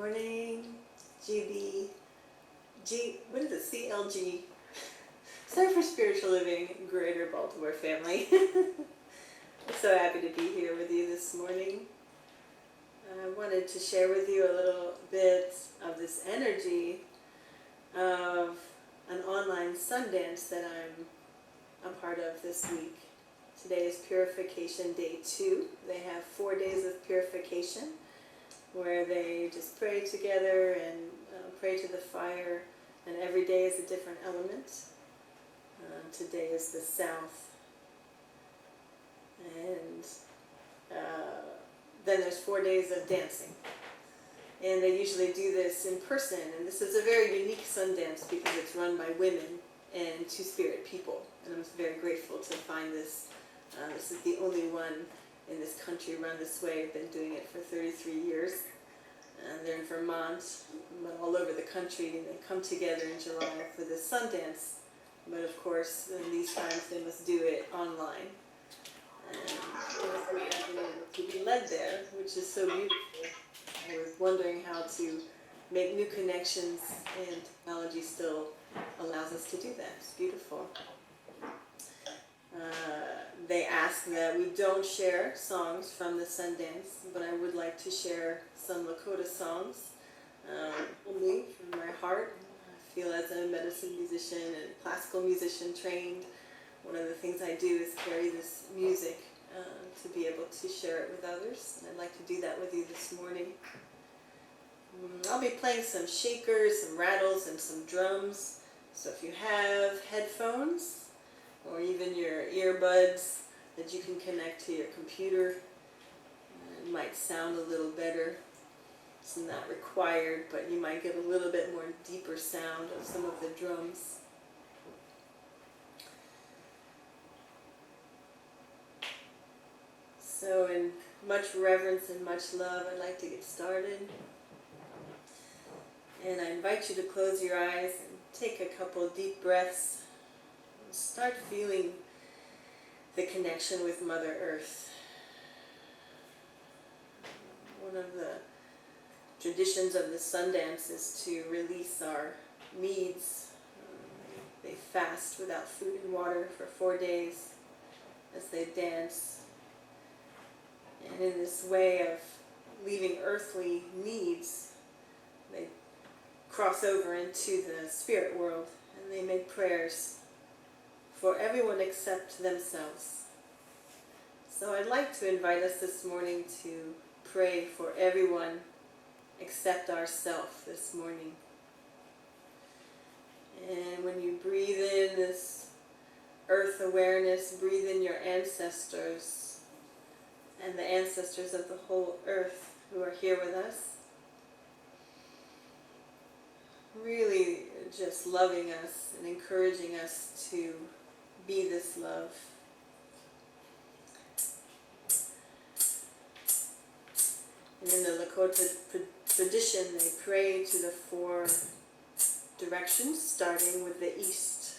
morning, what is it, CLG? Center for Spiritual Living, Greater Baltimore family. I'm so happy to be here with you this morning. I wanted to share with you a little bit of this energy of an online Sundance that I'm a part of this week. Today is Purification Day 2. They have 4 days of purification where they just pray together and pray to the fire, and every day is a different element. Today is the south, and then there's 4 days of dancing, and they usually do this in person, and this is a very unique Sundance because it's run by women and two-spirit people, and I'm very grateful to find this. This is the only one in this country run this way. I've been doing it for 33 years. And they're in Vermont, but all over the country, and they come together in July for this Sundance. But of course, in these times, they must do it online. And I've been able to be led there, which is so beautiful. I was wondering how to make new connections, and technology still allows us to do that. It's beautiful. They ask that we don't share songs from the Sundance, but I would like to share some Lakota songs, only from my heart. I feel as a medicine musician and classical musician trained, one of the things I do is carry this music to be able to share it with others, and I'd like to do that with you this morning. I'll be playing some shakers, some rattles, and some drums, so if you have headphones, or even your earbuds that you can connect to your computer, it might sound a little better. It's not required, but you might get a little bit more deeper sound of some of the drums. So in much reverence and much love, I'd like to get started. And I invite you to close your eyes and take a couple deep breaths. Start feeling the connection with Mother Earth. One of the traditions of the Sundance is to release our needs. They fast without food and water for 4 days as they dance. And in this way of leaving earthly needs, they cross over into the spirit world and they make prayers for everyone except themselves. So I'd like to invite us this morning to pray for everyone except ourselves this morning. And when you breathe in this earth awareness, breathe in your ancestors and the ancestors of the whole earth who are here with us. Really just loving us and encouraging us to be this love. And in the Lakota tradition, they pray to the 4 directions, starting with the east.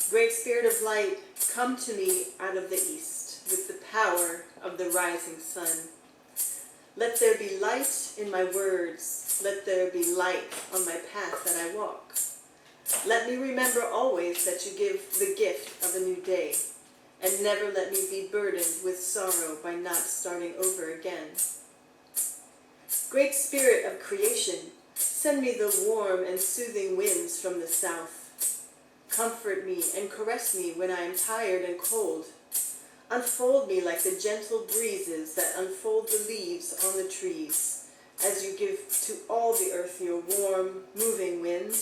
Great Spirit of Light, come to me out of the east with the power of the rising sun. Let there be light in my words. Let there be light on my path that I walk. Let me remember always that you give the gift of a new day, and never let me be burdened with sorrow by not starting over again. Great Spirit of creation, send me the warm and soothing winds from the south. Comfort me and caress me when I am tired and cold. Unfold me like the gentle breezes that unfold the leaves on the trees, as you give to all the earth your warm, moving wind.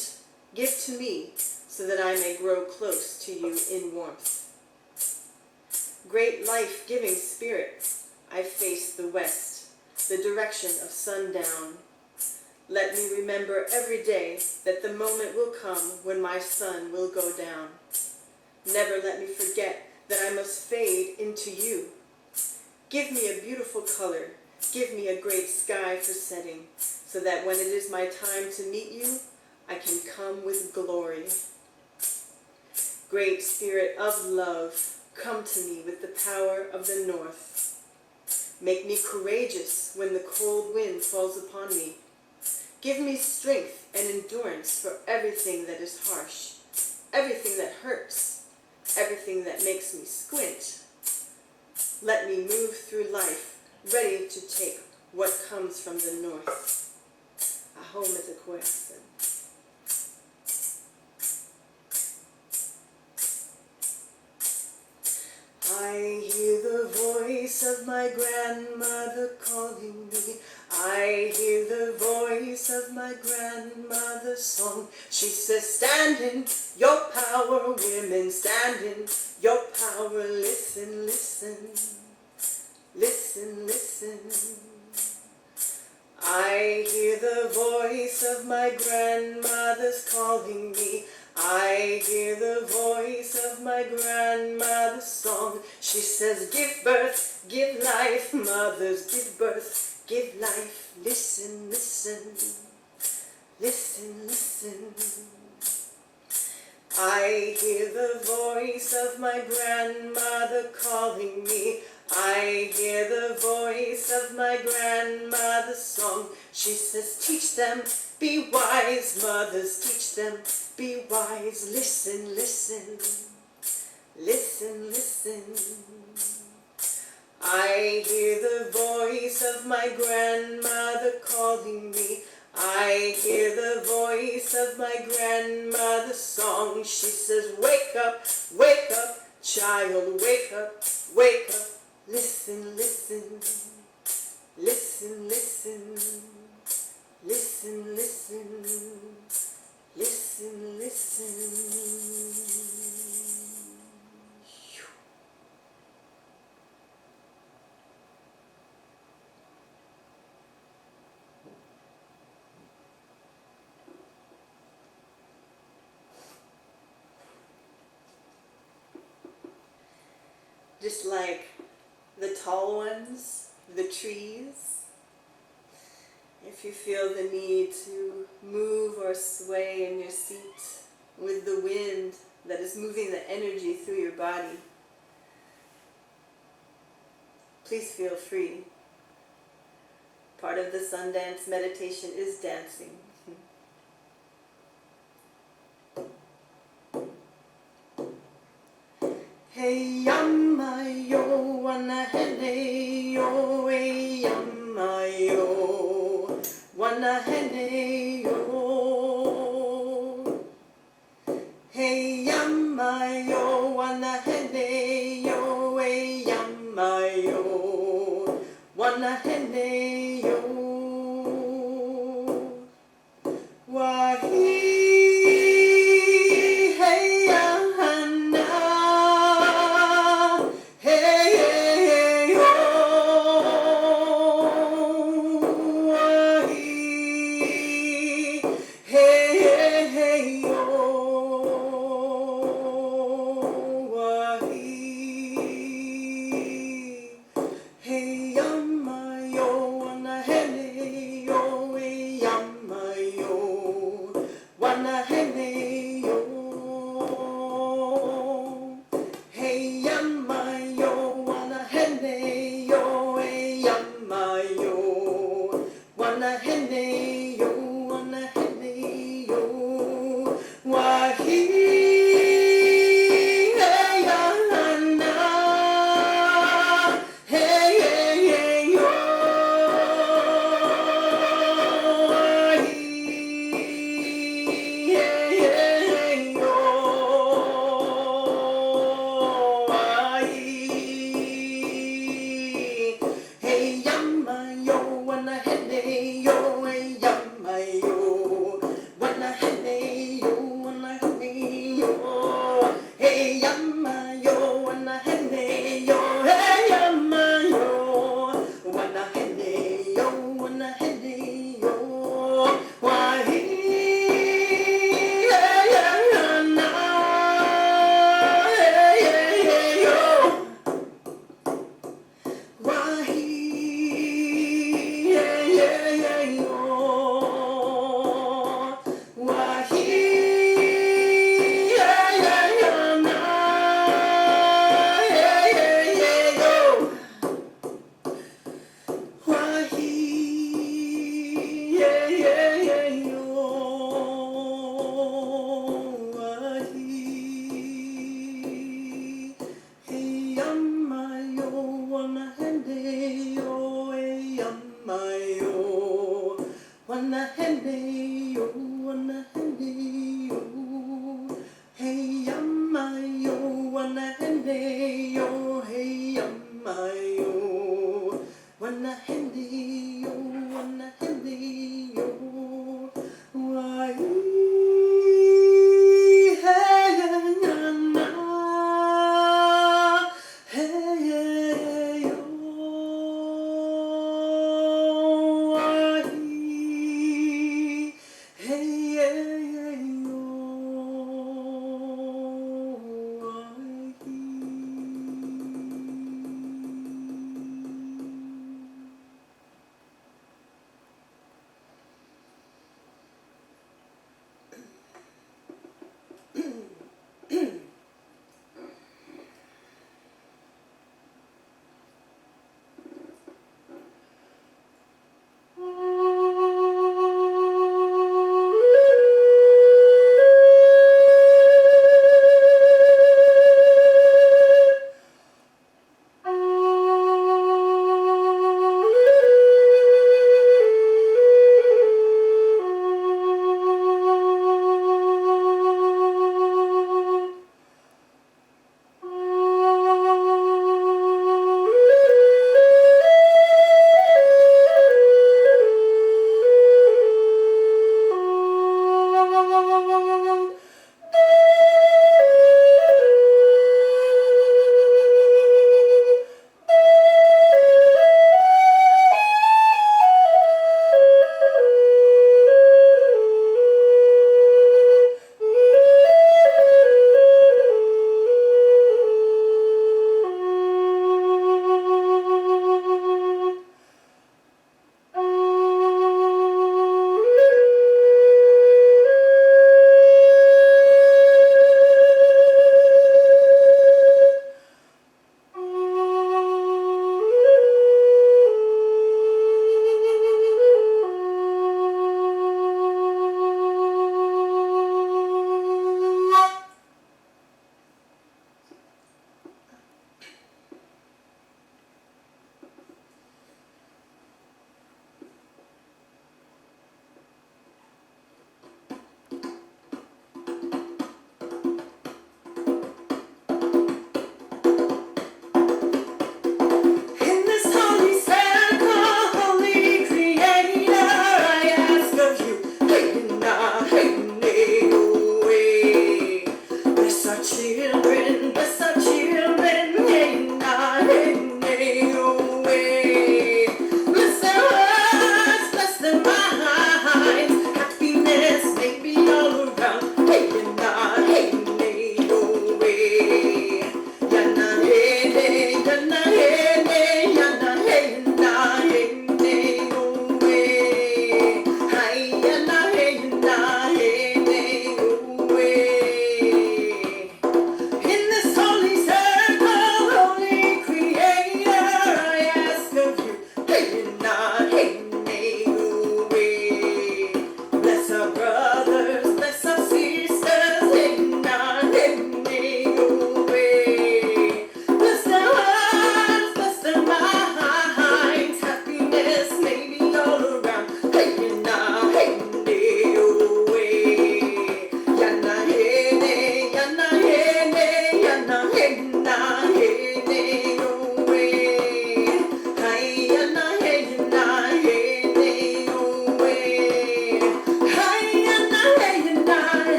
Give to me, so that I may grow close to you in warmth. Great life-giving Spirit, I face the west, the direction of sundown. Let me remember every day that the moment will come when my sun will go down. Never let me forget that I must fade into you. Give me a beautiful color, give me a great sky for setting, so that when it is my time to meet you, I can come with glory. Great Spirit of love, come to me with the power of the north. Make me courageous when the cold wind falls upon me. Give me strength and endurance for everything that is harsh, everything that hurts, everything that makes me squint. Let me move through life ready to take what comes from the north. Aho metakoyasen. I hear the voice of my grandmother calling me. I hear the voice of my grandmother's song. She says, stand in your power, women, stand in your power. Listen, listen, listen, listen. I hear the voice of my grandmother's calling me. I hear the voice of my grandmother's song. She says, give birth, give life, mothers, give birth, give life. Listen, listen, listen, listen. I hear the voice of my grandmother calling me. I hear the voice of my grandmother's song. She says, teach them, be wise, mothers, teach them, be wise. Listen, listen, listen, listen. I hear the voice of my grandmother calling me. I hear the voice of my grandmother's song. She says, wake up, child, wake up, wake up. Listen, listen, listen, listen, listen, listen, listen, listen. Just like the tall ones, the trees, if you feel the need to move or sway in your seat with the wind that is moving the energy through your body, please feel free. Part of the Sundance meditation is dancing. Hey yama yo, wana hene yo, hey yama yo, wana hene yo. Hey yama yo, wana hene yo, hey yama yo, wana hene yo. Wahi. Hey, yama yo, wana hene yo,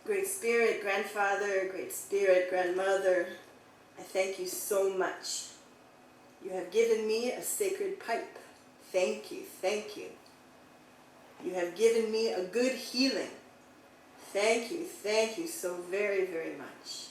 Great Spirit, Grandfather, Great Spirit, Grandmother, I thank you so much. You have given me a sacred pipe. Thank you, thank you. You have given me a good healing. Thank you so very, very much.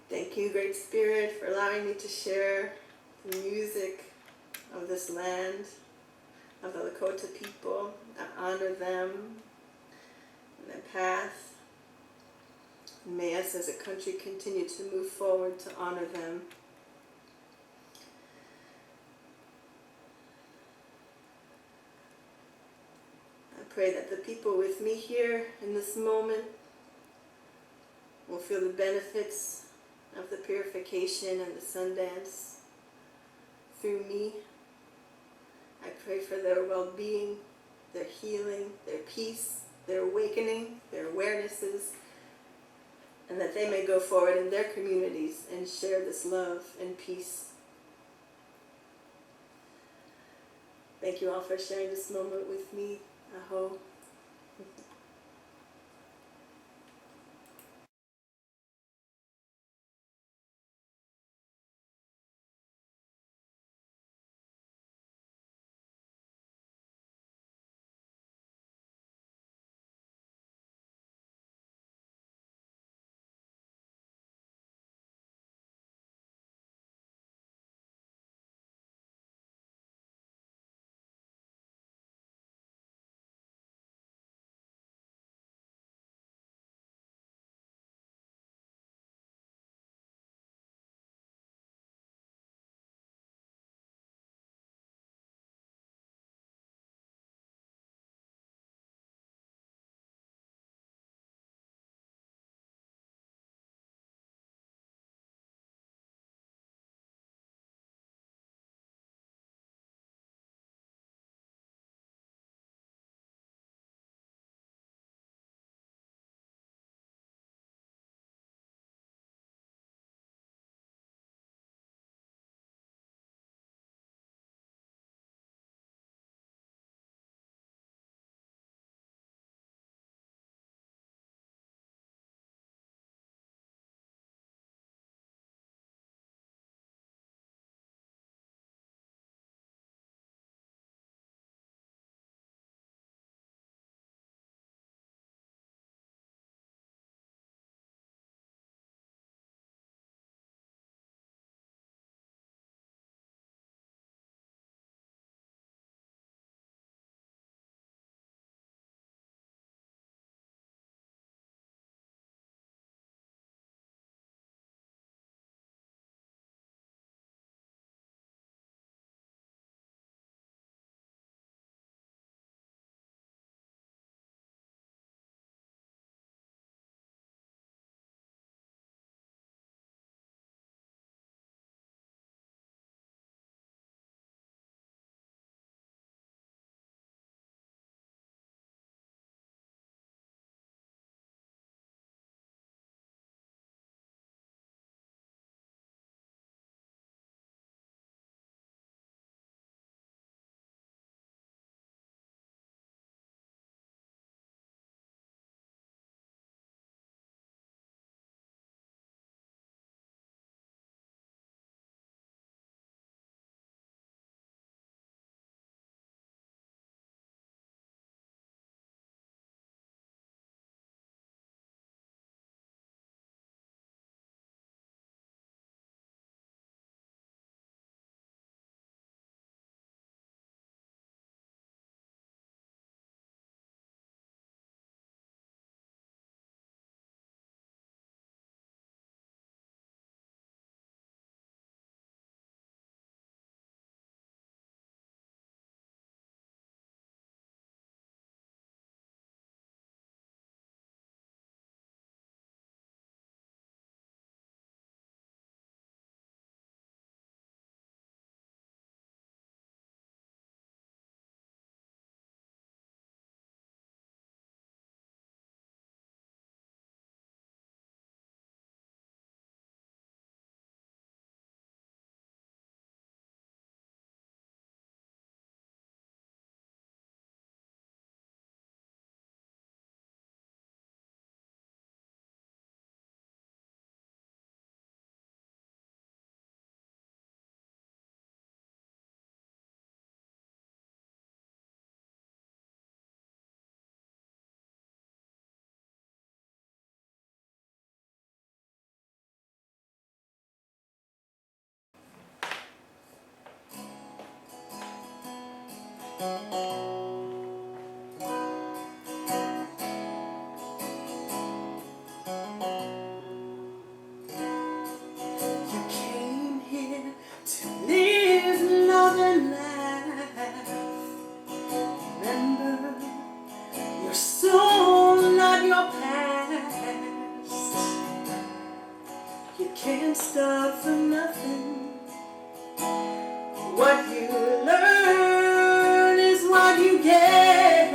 Thank you, Great Spirit, for allowing me to share the music of this land, of the Lakota people. I honor them and their path. And may us as a country continue to move forward to honor them. I pray that the people with me here in this moment will feel the benefits of the purification and the Sundance through me. I pray for their well-being, their healing, their peace, their awakening, their awarenesses, and that they may go forward in their communities and share this love and peace. Thank you all for sharing this moment with me. Aho. You came here to live, love, and laugh. Remember, your soul, not your past. You can't start from nothing. What you learn is what you get.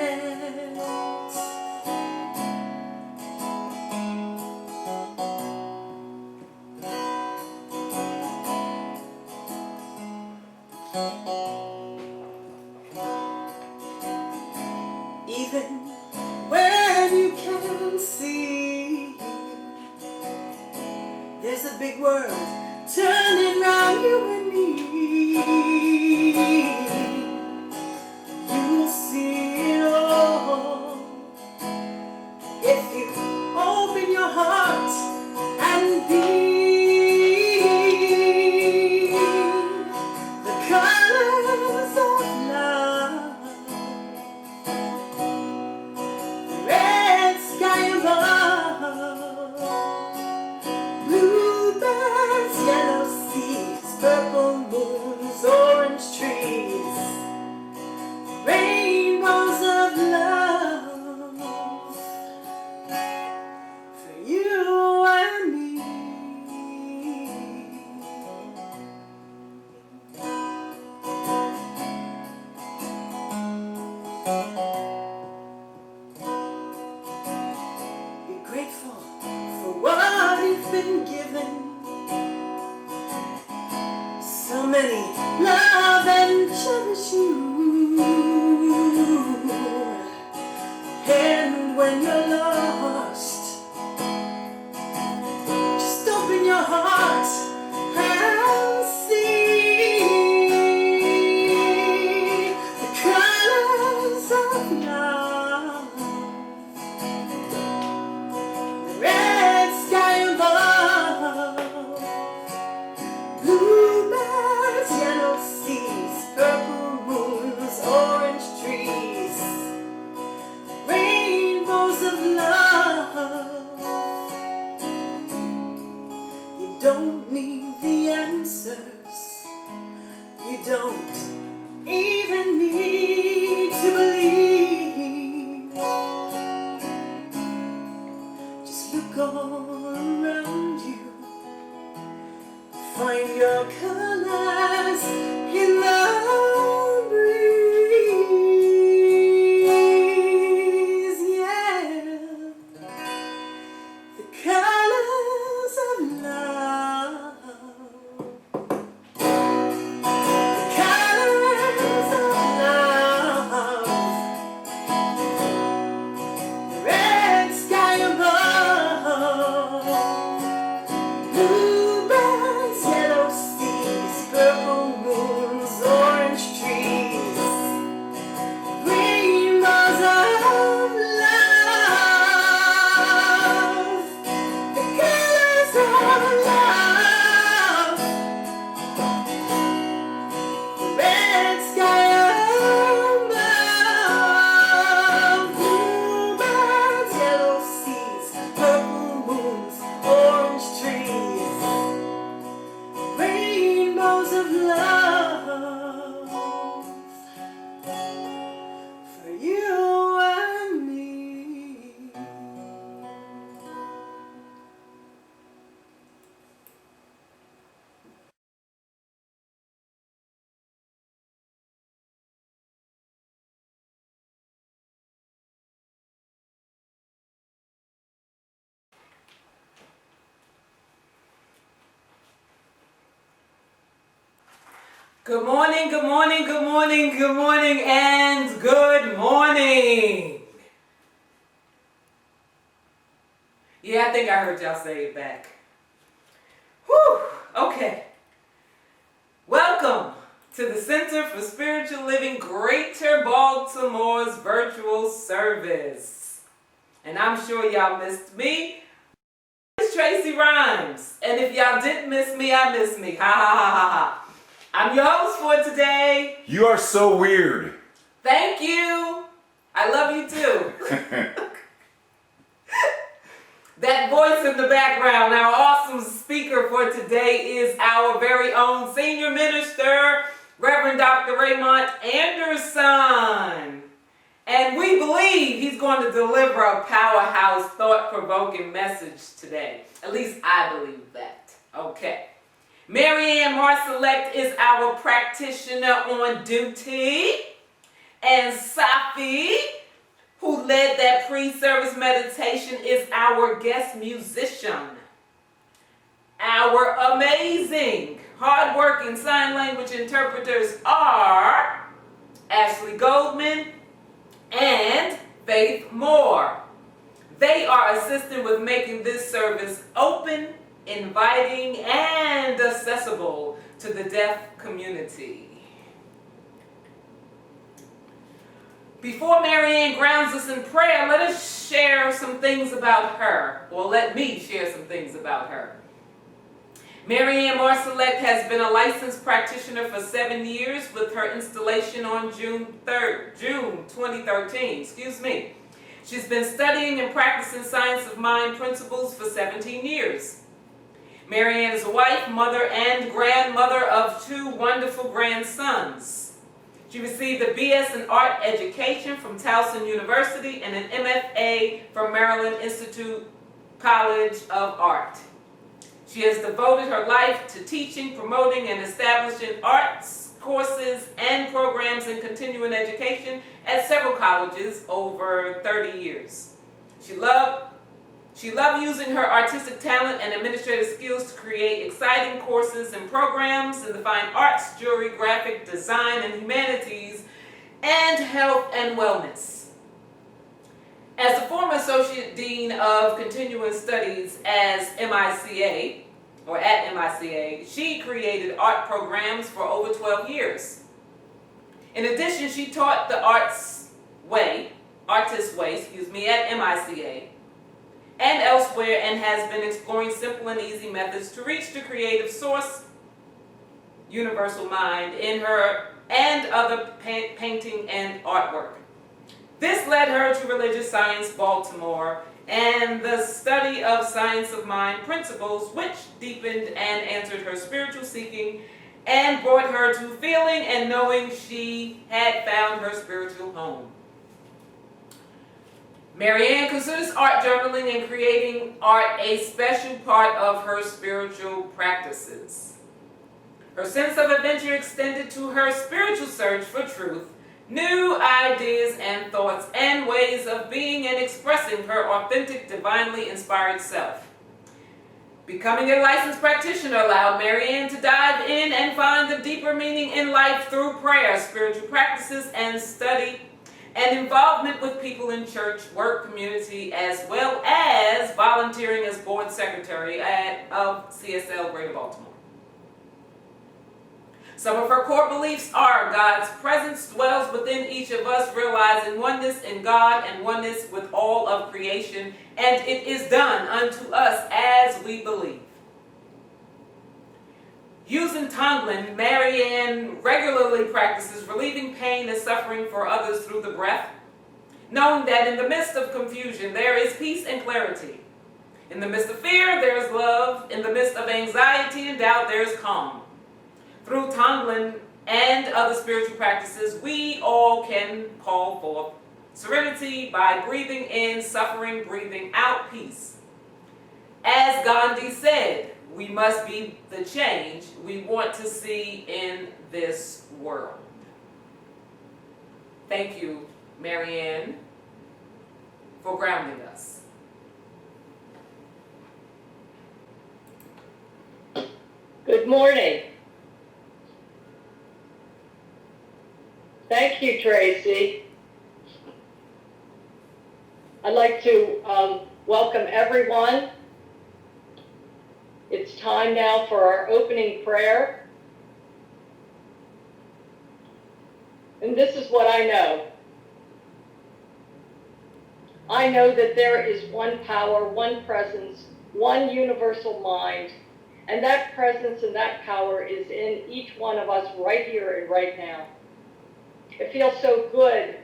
Even when you can't see, there's a big world turning round you and me. You'll see it all if you open your heart and be the colors of love. Red sky above, bluebirds, yellow seas, purple moons, orange trees, rainbows of love for you and me. Be grateful for what you've been given. So many love and cherish you. And when you're lost, just open your heart and see the colors of love. The red sky above, bluebirds, yellow seas, purple moons, orange trees, rainbows of love. You don't need the answers. You don't even need to believe. Just look all around you. Find your colors in the breeze, yeah. The colors of love. The colors of love. The red sky above. Bluebirds, yellow seas, purple moons, orange trees, rainbows of love, the colors of love, the red sky above, bluebirds, yellow seas, purple moons, orange trees, rainbows of love for you and me. Good morning, good morning, good morning, good morning, and good morning. Yeah, I think I heard y'all say it back. Whew, okay. Welcome to the Center for Spiritual Living Greater Baltimore's virtual service. And I'm sure y'all missed me. It's Tracy Rhymes. And if y'all didn't miss me, I miss me. Ha ha ha ha ha. I'm your host for today. You are so weird. Thank you. I love you too. That voice in the background, our awesome speaker for today is our very own senior minister, Reverend Dr. Raymont Anderson. And we believe he's going to deliver a powerhouse, thought-provoking message today. At least I believe that. Okay. Mary Ann Marcelect is our practitioner on duty. And Safi, who led that pre-service meditation, is our guest musician. Our amazing, hard-working sign language interpreters are Ashley Goldman and Faith Moore. They are assisting with making this service open, inviting, and accessible to the deaf community. Before Mary Ann grounds us in prayer, let us share some things about her. Or let me share some things about her. Mary Ann Marcelect has been a licensed practitioner for 7 years with her installation on June 2013. She's been studying and practicing science of mind principles for 17 years. Mary Ann is a wife, mother, and grandmother of 2 wonderful grandsons. She received a BS in Art Education from Towson University and an MFA from Maryland Institute College of Art. She has devoted her life to teaching, promoting, and establishing arts courses and programs in continuing education at several colleges over 30 years. She loved using her artistic talent and administrative skills to create exciting courses and programs in the fine arts, jewelry, graphic design, and humanities, and health and wellness. As the former Associate Dean of Continuing Studies at MICA, she created art programs for over 12 years. In addition, she taught the artist way, at MICA and elsewhere, and has been exploring simple and easy methods to reach the creative source, universal mind, in her and other painting and artwork. This led her to Religious Science Baltimore and the study of science of mind principles, which deepened and answered her spiritual seeking and brought her to feeling and knowing she had found her spiritual home. Mary Ann considers art journaling and creating art a special part of her spiritual practices. Her sense of adventure extended to her spiritual search for truth, new ideas and thoughts, and ways of being and expressing her authentic, divinely inspired self. Becoming a licensed practitioner allowed Mary Ann to dive in and find the deeper meaning in life through prayer, spiritual practices, and study, and involvement with people in church, work, community, as well as volunteering as board secretary of CSL Greater Baltimore. Some of her core beliefs are God's presence dwells within each of us, realizing oneness in God and oneness with all of creation, and it is done unto us as we believe. Using Tonglen, Mary Ann regularly practices relieving pain and suffering for others through the breath, knowing that in the midst of confusion there is peace and clarity. In the midst of fear there is love. In the midst of anxiety and doubt there is calm. Through Tonglen and other spiritual practices, we all can call forth serenity by breathing in suffering, breathing out peace. As Gandhi said, we must be the change we want to see in this world. Thank you, Mary Ann, for grounding us. Good morning. Thank you, Tracy. I'd like to welcome everyone. It's time now for our opening prayer. And this is what I know. I know that there is one power, one presence, one universal mind, and that presence and that power is in each one of us right here and right now. It feels so good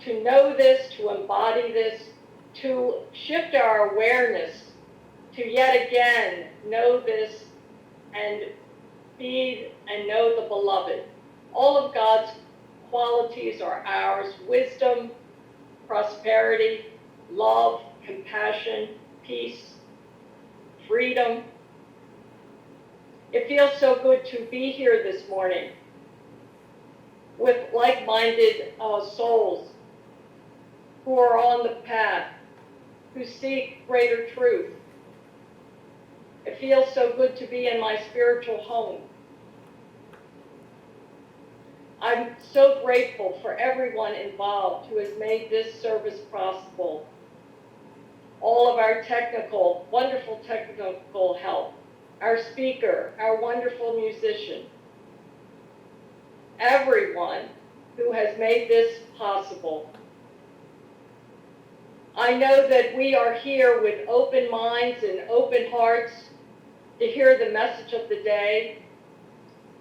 to know this, to embody this, to shift our awareness to yet again know this and feed and know the beloved. All of God's qualities are ours: wisdom, prosperity, love, compassion, peace, freedom. It feels so good to be here this morning with like-minded souls who are on the path, who seek greater truth. It feels so good to be in my spiritual home. I'm so grateful for everyone involved who has made this service possible. All of our wonderful technical help, our speaker, our wonderful musician, everyone who has made this possible. I know that we are here with open minds and open hearts to hear the message of the day,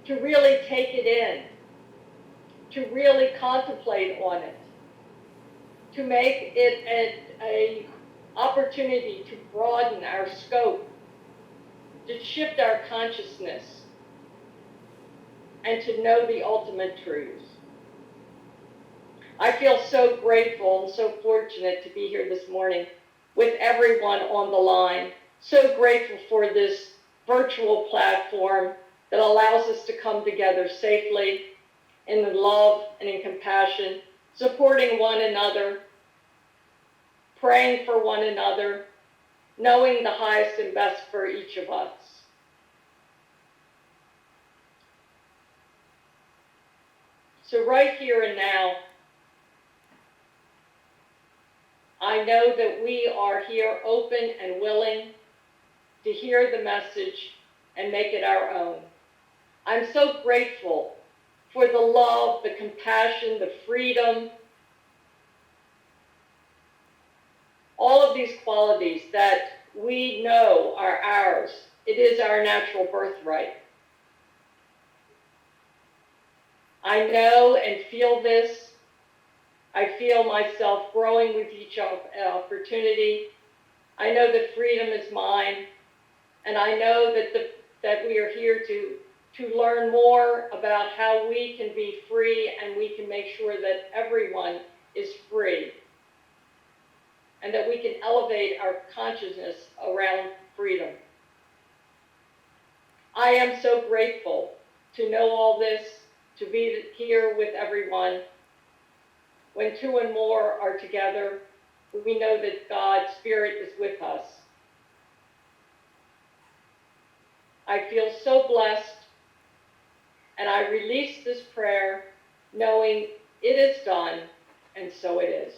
to really take it in, to really contemplate on it, to make it an opportunity to broaden our scope, to shift our consciousness, and to know the ultimate truths. I feel so grateful and so fortunate to be here this morning with everyone on the line. So grateful for this virtual platform that allows us to come together safely in love and in compassion, supporting one another, praying for one another, knowing the highest and best for each of us. So right here and now, I know that we are here open and willing to hear the message and make it our own. I'm so grateful for the love, the compassion, the freedom, all of these qualities that we know are ours. It is our natural birthright. I know and feel this. I feel myself growing with each opportunity. I know that freedom is mine, and I know that we are here to learn more about how we can be free and we can make sure that everyone is free, and that we can elevate our consciousness around freedom. I am so grateful to know all this, to be here with everyone. When two and more are together, we know that God's Spirit is with us. I feel so blessed, and I release this prayer knowing it is done, and so it is.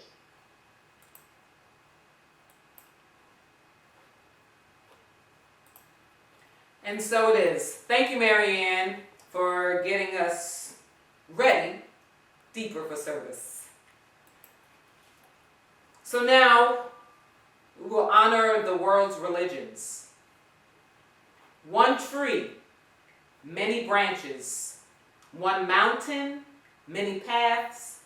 And so it is. Thank you, Marianne, for getting us ready deeper for service. So now we will honor the world's religions. One tree, many branches. One mountain, many paths.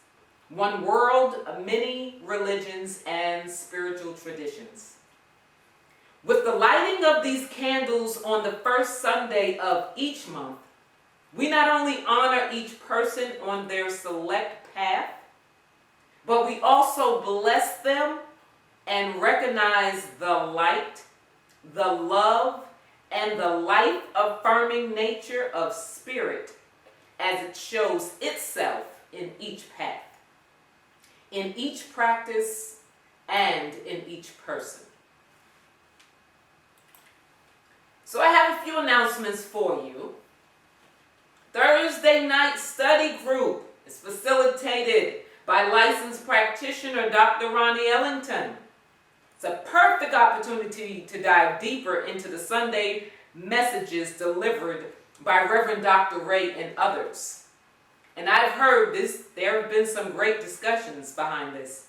One world, many religions and spiritual traditions. With the lighting of these candles on the first Sunday of each month, we not only honor each person on their select path, but we also bless them and recognize the light, the love, and the life-affirming nature of spirit as it shows itself in each path, in each practice, and in each person. So I have a few announcements for you. Thursday night study group is facilitated by licensed practitioner Dr. Ronnie Ellington. It's a perfect opportunity to dive deeper into the Sunday messages delivered by Reverend Dr. Ray and others. And I've heard there have been some great discussions behind this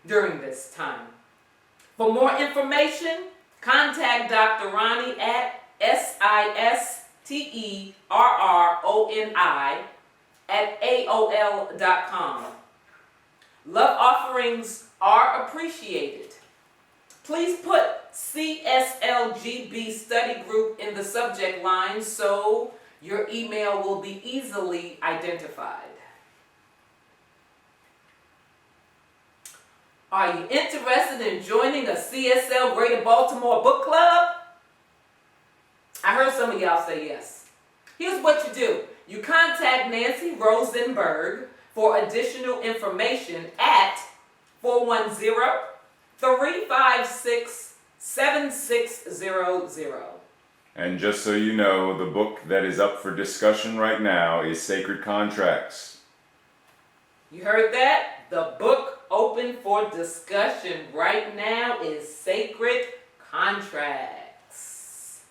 during this time. For more information, contact Dr. Ronnie at SISTERRONI at AOL.com. Love offerings are appreciated. Please put CSLGB Study Group in the subject line so your email will be easily identified. Are you interested in joining a CSL Greater Baltimore book club? I heard some of y'all say yes. Here's what you do. You contact Nancy Rosenberg for additional information at 410-356-7600. And just so you know, the book that is up for discussion right now is Sacred Contracts. You heard that? The book open for discussion right now is Sacred Contracts.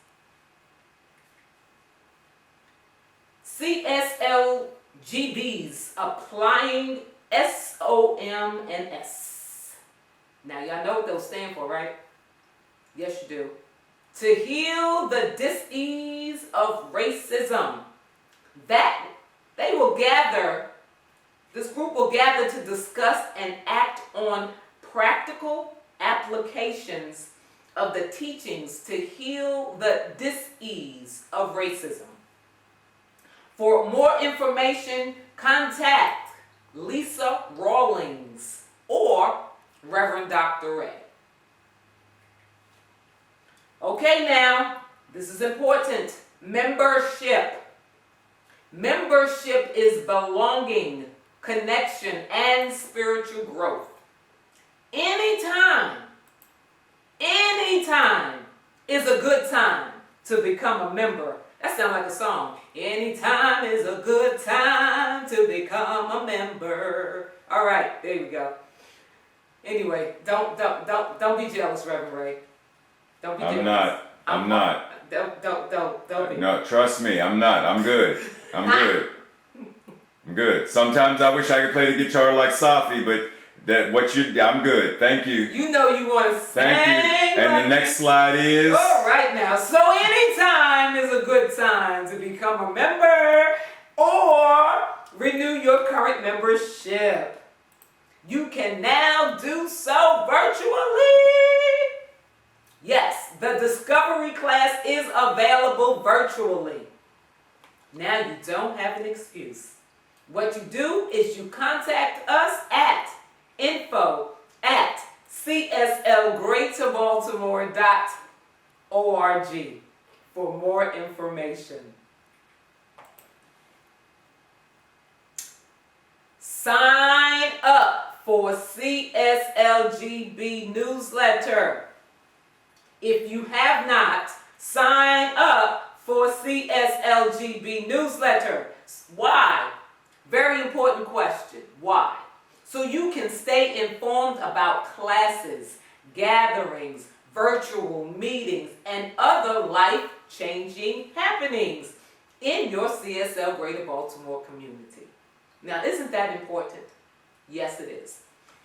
CSLGBs applying SOM and S. Now y'all know what those stand for, right? Yes, you do. To heal the dis-ease of racism. That they will gather. This group will gather to discuss and act on practical applications of the teachings to heal the dis-ease of racism. For more information, contact Lisa Rawlings or Reverend Dr. Ray. Okay, now, this is important. Membership. Membership is belonging, connection, and spiritual growth. Anytime is a good time to become a member. That sounds like a song. Anytime is a good time to become a member. All right, there you go. Anyway, don't be jealous, Reverend Ray. Don't be jealous. I'm not. Don't be. No, trust me, I'm not. I'm good. I'm good. Sometimes I wish I could play the guitar like Safi, but I'm good. Thank you. You know you want to sing. Thank you. And the next slide is. All right now. So anytime is a good time to become a member or renew your current membership. You can now do so virtually. Yes, the Discovery class is available virtually. Now you don't have an excuse. What you do is you contact us at info@cslgreaterbaltimore.org for more information. Sign up for CSLGB newsletter. If you have not, sign up for CSLGB newsletter. Why? Very important question. Why? So you can stay informed about classes, gatherings, virtual meetings, and other life-changing happenings in your CSL Greater Baltimore community. Now, isn't that important? Yes, it is.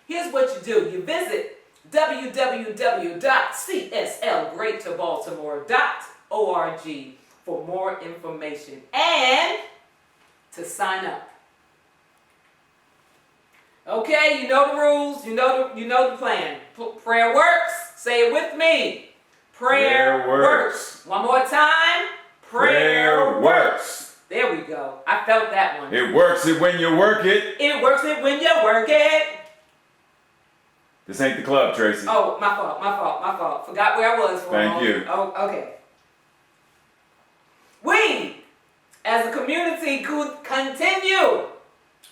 Here's what you do. You visit www.cslgreaterbaltimore.org for more information and to sign up. Okay, you know the rules, you know the plan. Prayer works. Say it with me. Prayer works. One more time. Prayer works. There we go. I felt that one. It works it when you work it. It works it when you work it. This ain't the club, Tracy. Oh, my fault. Forgot where I was for a moment. Thank you. Oh, okay. We, as a community, could continue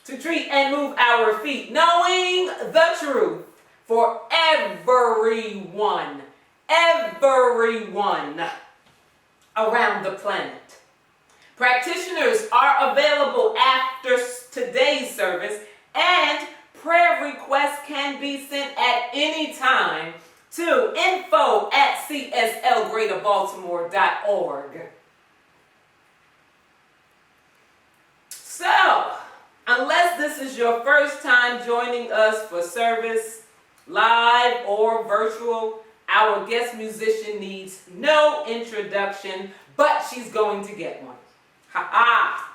to treat and move our feet, knowing the truth for everyone around the planet. Practitioners are available after today's service, and prayer requests can be sent at any time to info@cslgreaterbaltimore.org. So, unless this is your first time joining us for service, live or virtual, our guest musician needs no introduction, but she's going to get one. Ha-ha!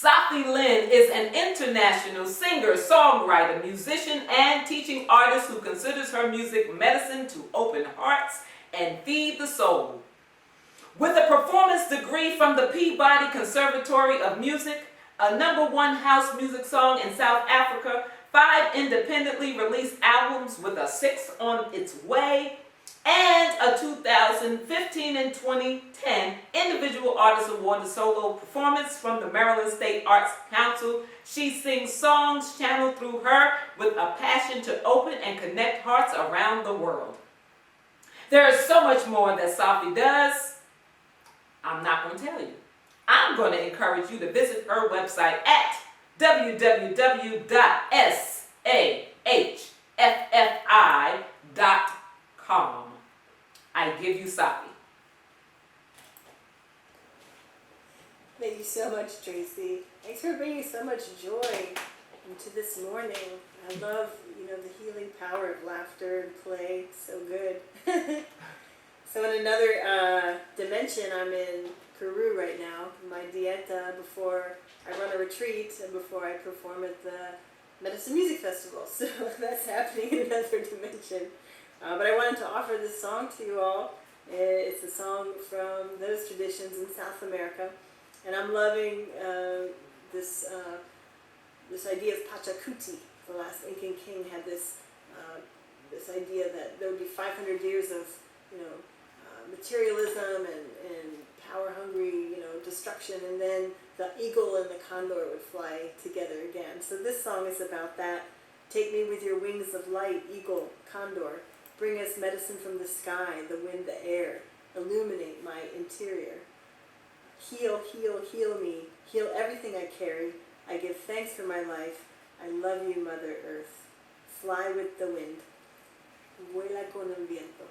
Safi Lynn is an international singer, songwriter, musician, and teaching artist who considers her music medicine to open hearts and feed the soul. With a performance degree from the Peabody Conservatory of Music, a #1 house music song in South Africa, 5 independently released albums with a 6th on its way, and a 2015 and 2010 Individual Artist Award solo performance from the Maryland State Arts Council, she sings songs channeled through her with a passion to open and connect hearts around the world. There is so much more that Safi does. I'm not going to tell you. I'm going to encourage you to visit her website at www.sahffi.com. I give you Safi. Thank you so much, Tracy. Thanks for bringing so much joy into this morning. I love, the healing power of laughter and play. So good. So in another dimension, I'm in Peru right now. My dieta before I run a retreat and before I perform at the Medicine Music Festival. So that's happening in another dimension. But I wanted to offer this song to you all. It's a song from those traditions in South America. And I'm loving this idea of Pachacuti. The last Incan king had this idea that there would be 500 years of, materialism and power-hungry, destruction, and then the eagle and the condor would fly together again. So this song is about that. Take me with your wings of light, eagle, condor. Bring us medicine from the sky, the wind, the air. Illuminate my interior. Heal, heal, heal me. Heal everything I carry. I give thanks for my life. I love you, Mother Earth. Fly with the wind. Vuela con el viento.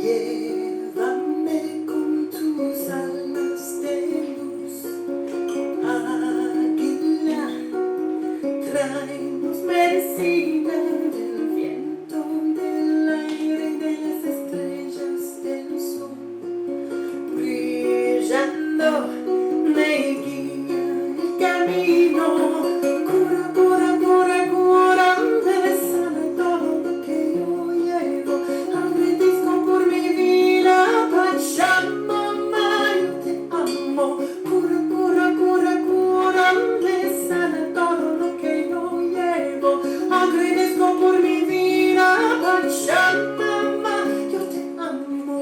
Llévame con tus alas de luz, águila, tráenos medicina del viento, del aire y de las estrellas del sur, brillando me guía el camino, cura, cura, cura, cura, me sana todo lo que yo llevo, agradezco por mi vida, Pachamama, yo te amo, cura, cura, cura, cura, me sana todo lo que yo llevo, agradezco por mi vida, Pachamama, yo te amo.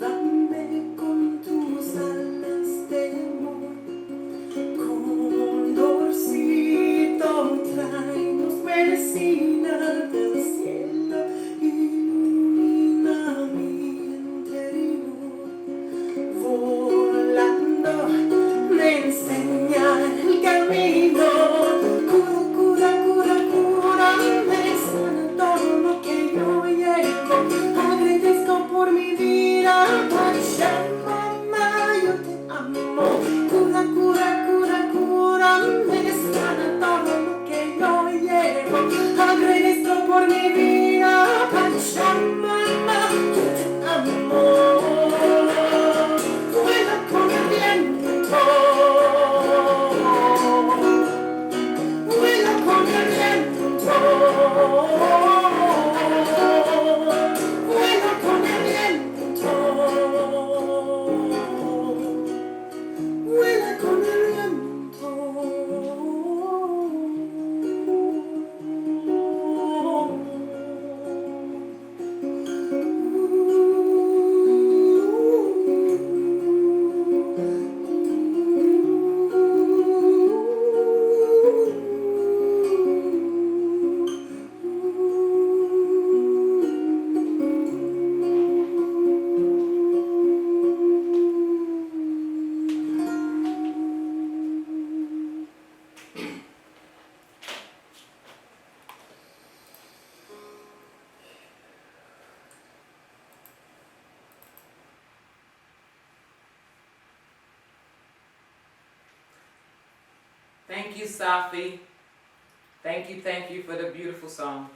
Llévame con tus alas de amor, condorcito, tráenos medicina del cielo, ilumina mi interior, volando me enseña el camino, cura, cura, cura, cura, me sana todo lo que yo llevo, agradezco por mi vida, Pachamama, yo te amo, cura, cura, cura, cura, me sana todo lo que yo llevo, agradezco por mi vida, Pachamama, yo te amo, vuela con el viento, vuela con el viento, vuela con el viento. Thank you, Safi. Thank you for the beautiful song.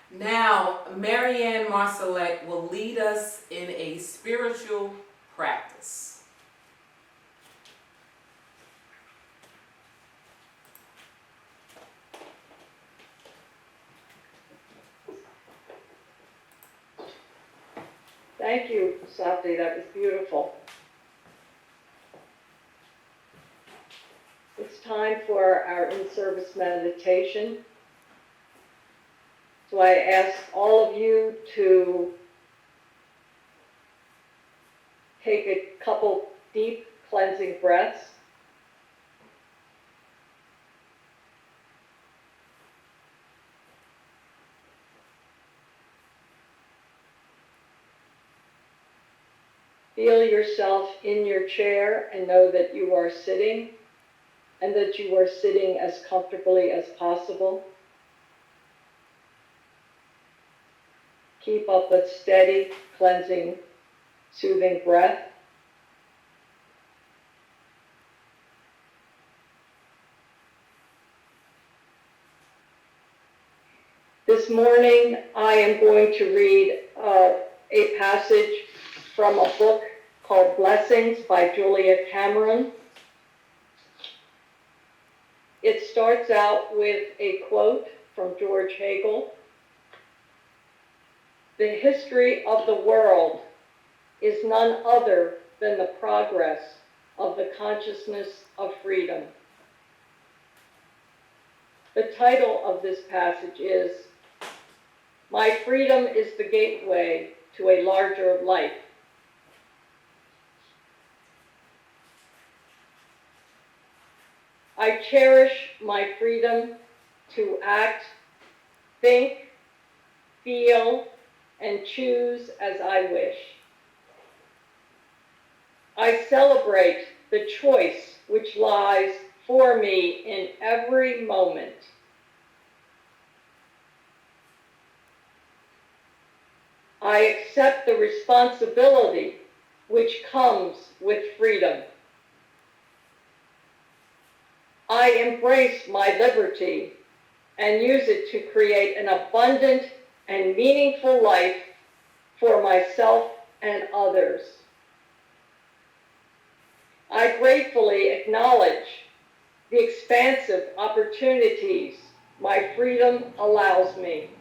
Now, Marianne Marcelette will lead us in a spiritual practice. Thank you, Safi. That was beautiful. It's time for our in-service meditation. So I ask all of you to take a couple deep cleansing breaths. Feel yourself in your chair and know that you are sitting, and that you are sitting as comfortably as possible. Keep up a steady, cleansing, soothing breath. This morning, I am going to read a passage from a book called Blessings by Julia Cameron. It starts out with a quote from George Hegel. The history of the world is none other than the progress of the consciousness of freedom. The title of this passage is My Freedom is the Gateway to a Larger Life. I cherish my freedom to act, think, feel, and choose as I wish. I celebrate the choice which lies for me in every moment. I accept the responsibility which comes with freedom. I embrace my liberty and use it to create an abundant and meaningful life for myself and others. I gratefully acknowledge the expansive opportunities my freedom allows me.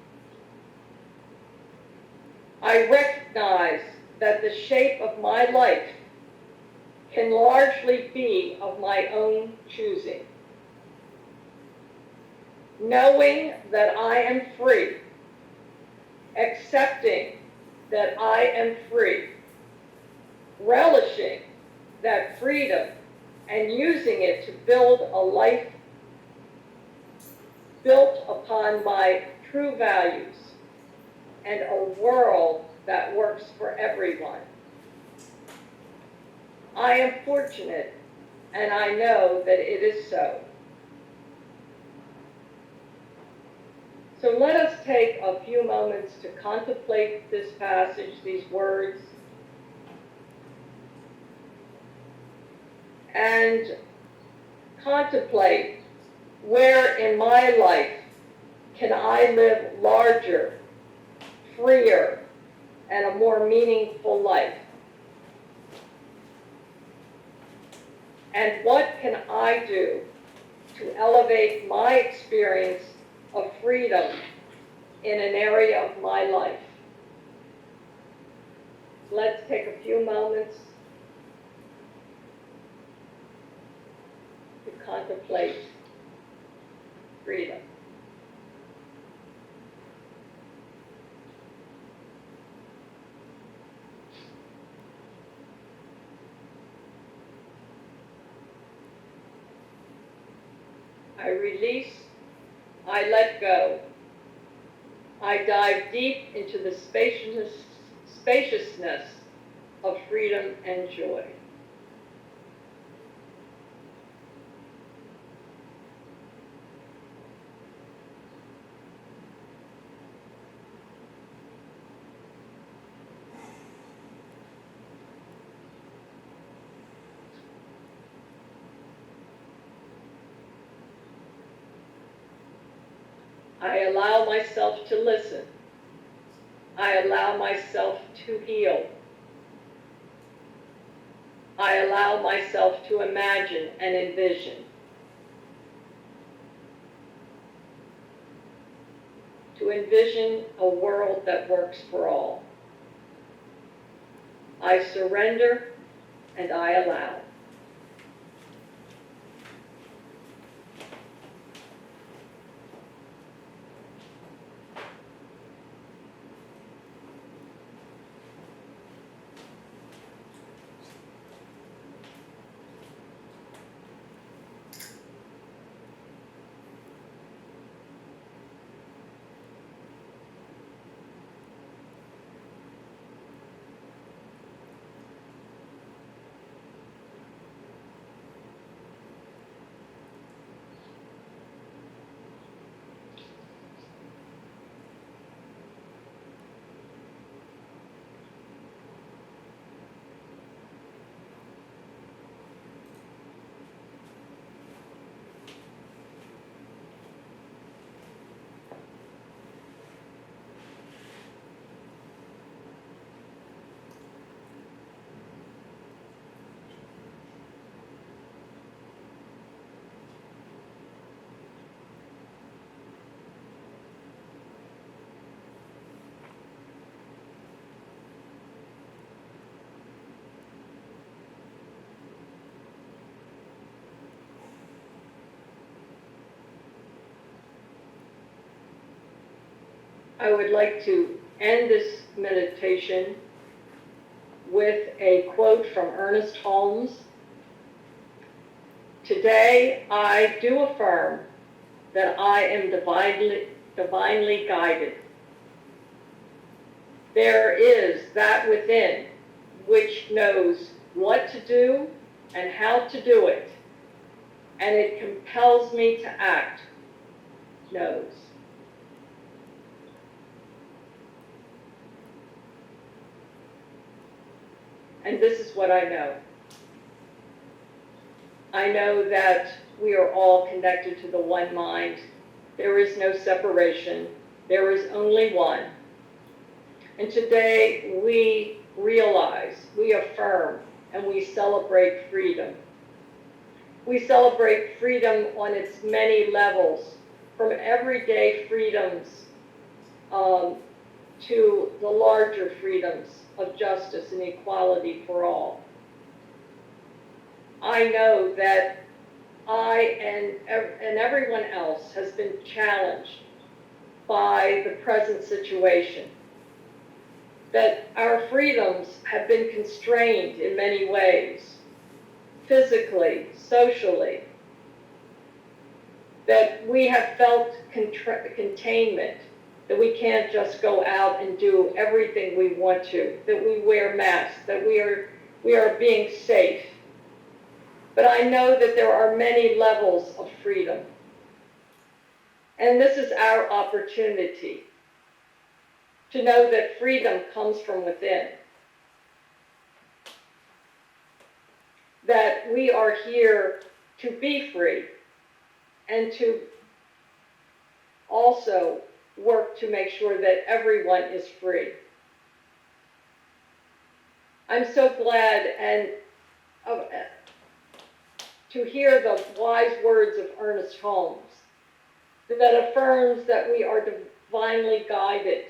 I recognize that the shape of my life can largely be of my own choosing. Knowing that I am free, accepting that I am free, relishing that freedom, and using it to build a life built upon my true values and a world that works for everyone. I am fortunate, and I know that it is so. So let us take a few moments to contemplate this passage, these words, and contemplate where in my life can I live larger, freer, and a more meaningful life. And what can I do to elevate my experience of freedom in an area of my life? Let's take a few moments to contemplate freedom. I release, I let go. I dive deep into the spaciousness of freedom and joy. I allow myself to listen. I allow myself to heal. I allow myself to imagine and envision. To envision a world that works for all. I surrender and I allow. I would like to end this meditation with a quote from Ernest Holmes. Today, I do affirm that I am divinely guided. There is that within which knows what to do and how to do it, and it compels me to act, knows. And this is what I know. I know that we are all connected to the one mind. There is no separation. There is only one. And today we realize, we affirm, and we celebrate freedom. We celebrate freedom on its many levels, from everyday freedoms to the larger freedoms of justice and equality for all. I know that I and everyone else has been challenged by the present situation, that our freedoms have been constrained in many ways, physically, socially, that we have felt containment, that we can't just go out and do everything we want to, that we wear masks, that we are being safe. But I know that there are many levels of freedom. And this is our opportunity to know that freedom comes from within. That we are here to be free and to also work to make sure that everyone is free. I'm so glad to hear the wise words of Ernest Holmes that affirms that we are divinely guided,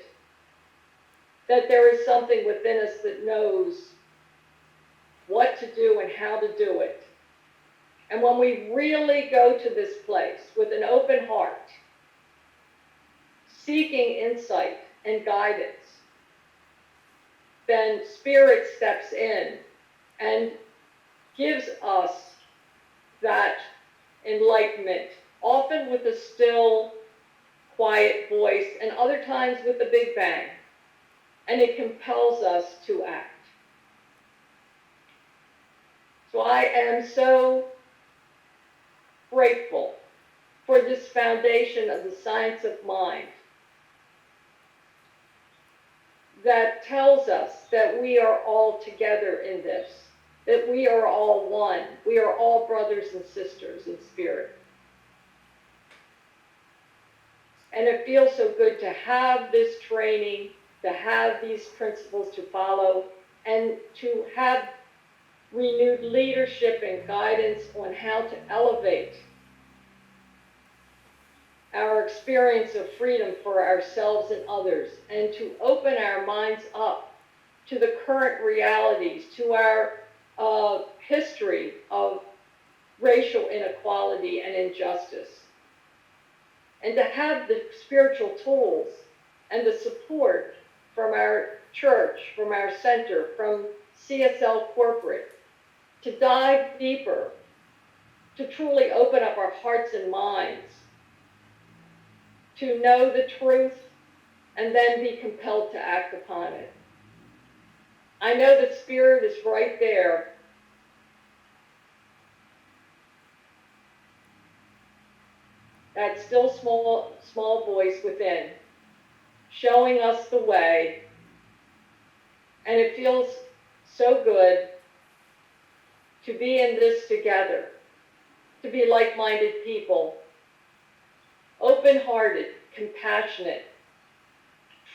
that there is something within us that knows what to do and how to do it. And when we really go to this place with an open heart, seeking insight and guidance, then Spirit steps in and gives us that enlightenment, often with a still, quiet voice, and other times with a big bang. And it compels us to act. So I am so grateful for this foundation of the science of mind that tells us that we are all together in this, that we are all one. We are all brothers and sisters in spirit. And it feels so good to have this training, to have these principles to follow, and to have renewed leadership and guidance on how to elevate our experience of freedom for ourselves and others, and to open our minds up to the current realities, to our history of racial inequality and injustice, and to have the spiritual tools and the support from our church, from our center, from CSL corporate, to dive deeper, to truly open up our hearts and minds, to know the truth, and then be compelled to act upon it. I know the Spirit is right there. That still small voice within, showing us the way. And it feels so good to be in this together, to be like-minded people, open-hearted, compassionate,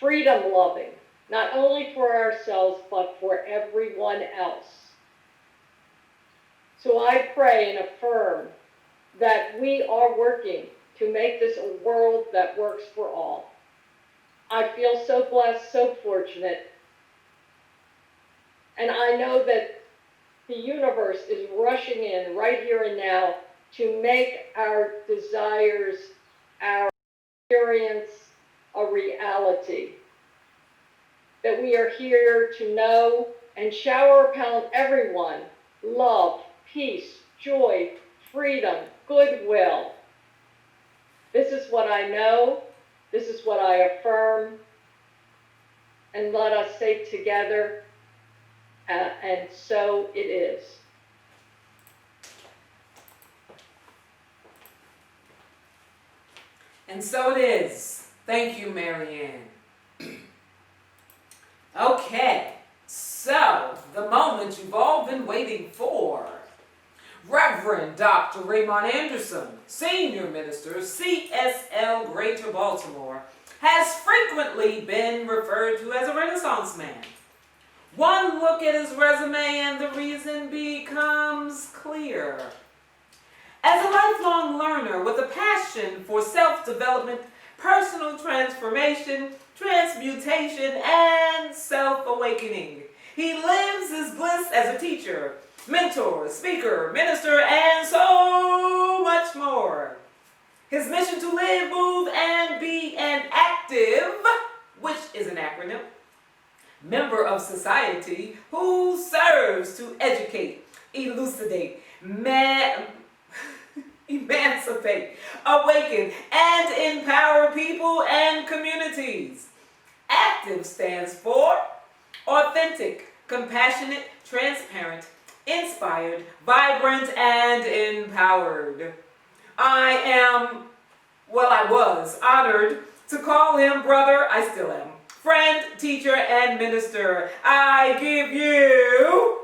freedom-loving, not only for ourselves, but for everyone else. So I pray and affirm that we are working to make this a world that works for all. I feel so blessed, so fortunate, and I know that the universe is rushing in right here and now to make our desires, our experience, a reality. That we are here to know and shower upon everyone love, peace, joy, freedom, goodwill. This is what I know. This is what I affirm. And let us say together, and so it is. And so it is. Thank you, Marianne. Okay, so the moment you've all been waiting for. Reverend Dr. Raymont Anderson, Senior Minister, CSL Greater Baltimore, has frequently been referred to as a Renaissance man. One look at his resume and the reason becomes clear. As a lifelong learner with a passion for self-development, personal transformation, transmutation, and self-awakening, he lives his bliss as a teacher, mentor, speaker, minister, and so much more. His mission to live, move, and be an active, which is an acronym, member of society who serves to educate, elucidate, emancipate, awaken, and empower people and communities. Active stands for authentic, compassionate, transparent, inspired, vibrant, and empowered. I was honored to call him brother. I still am. Friend, teacher, and minister. I give you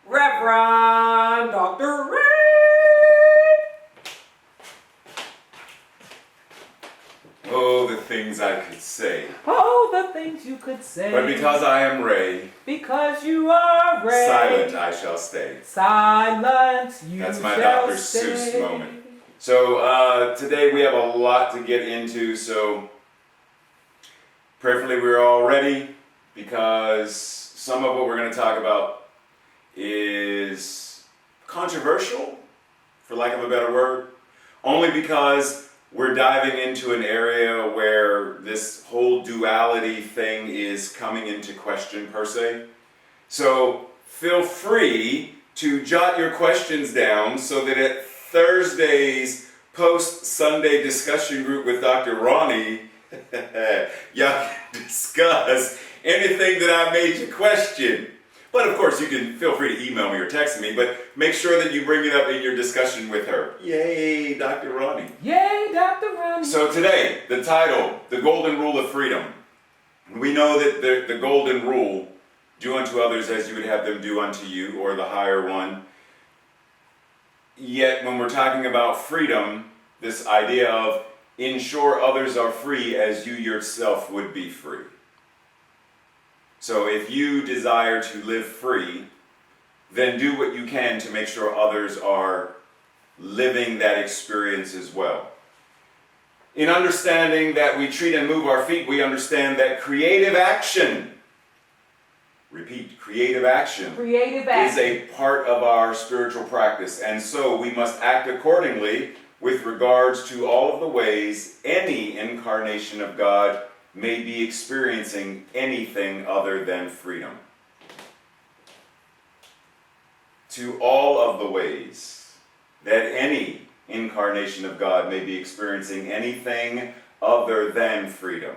Reverend Dr. Ray. Oh, the things I could say. Oh, the things you could say. But because I am Ray, because you are Ray, silent I shall stay. Silent you That's my shall Dr. stay. Seuss moment. So today we have a lot to get into, so prayerfully we're all ready, because some of what we're going to talk about is controversial, for lack of a better word, only because we're diving into an area where this whole duality thing is coming into question per se. So feel free to jot your questions down so that at Thursday's post-Sunday discussion group with Dr. Ronnie, y'all can discuss anything that I made you question. But of course, you can feel free to email me or text me, but make sure that you bring it up in your discussion with her. Yay, Dr. Ronnie. Yay, Dr. Ronnie. So today, the title, The Golden Rule of Freedom. We know that the golden rule, do unto others as you would have them do unto you, or the higher one. Yet when we're talking about freedom, this idea of ensure others are free as you yourself would be free. So if you desire to live free, then do what you can to make sure others are living that experience as well. In understanding that we treat and move our feet, we understand that creative action, repeat, creative action, is a part of our spiritual practice. And so we must act accordingly with regards to all of the ways any incarnation of God may be experiencing anything other than freedom. To all of the ways that any incarnation of God may be experiencing anything other than freedom.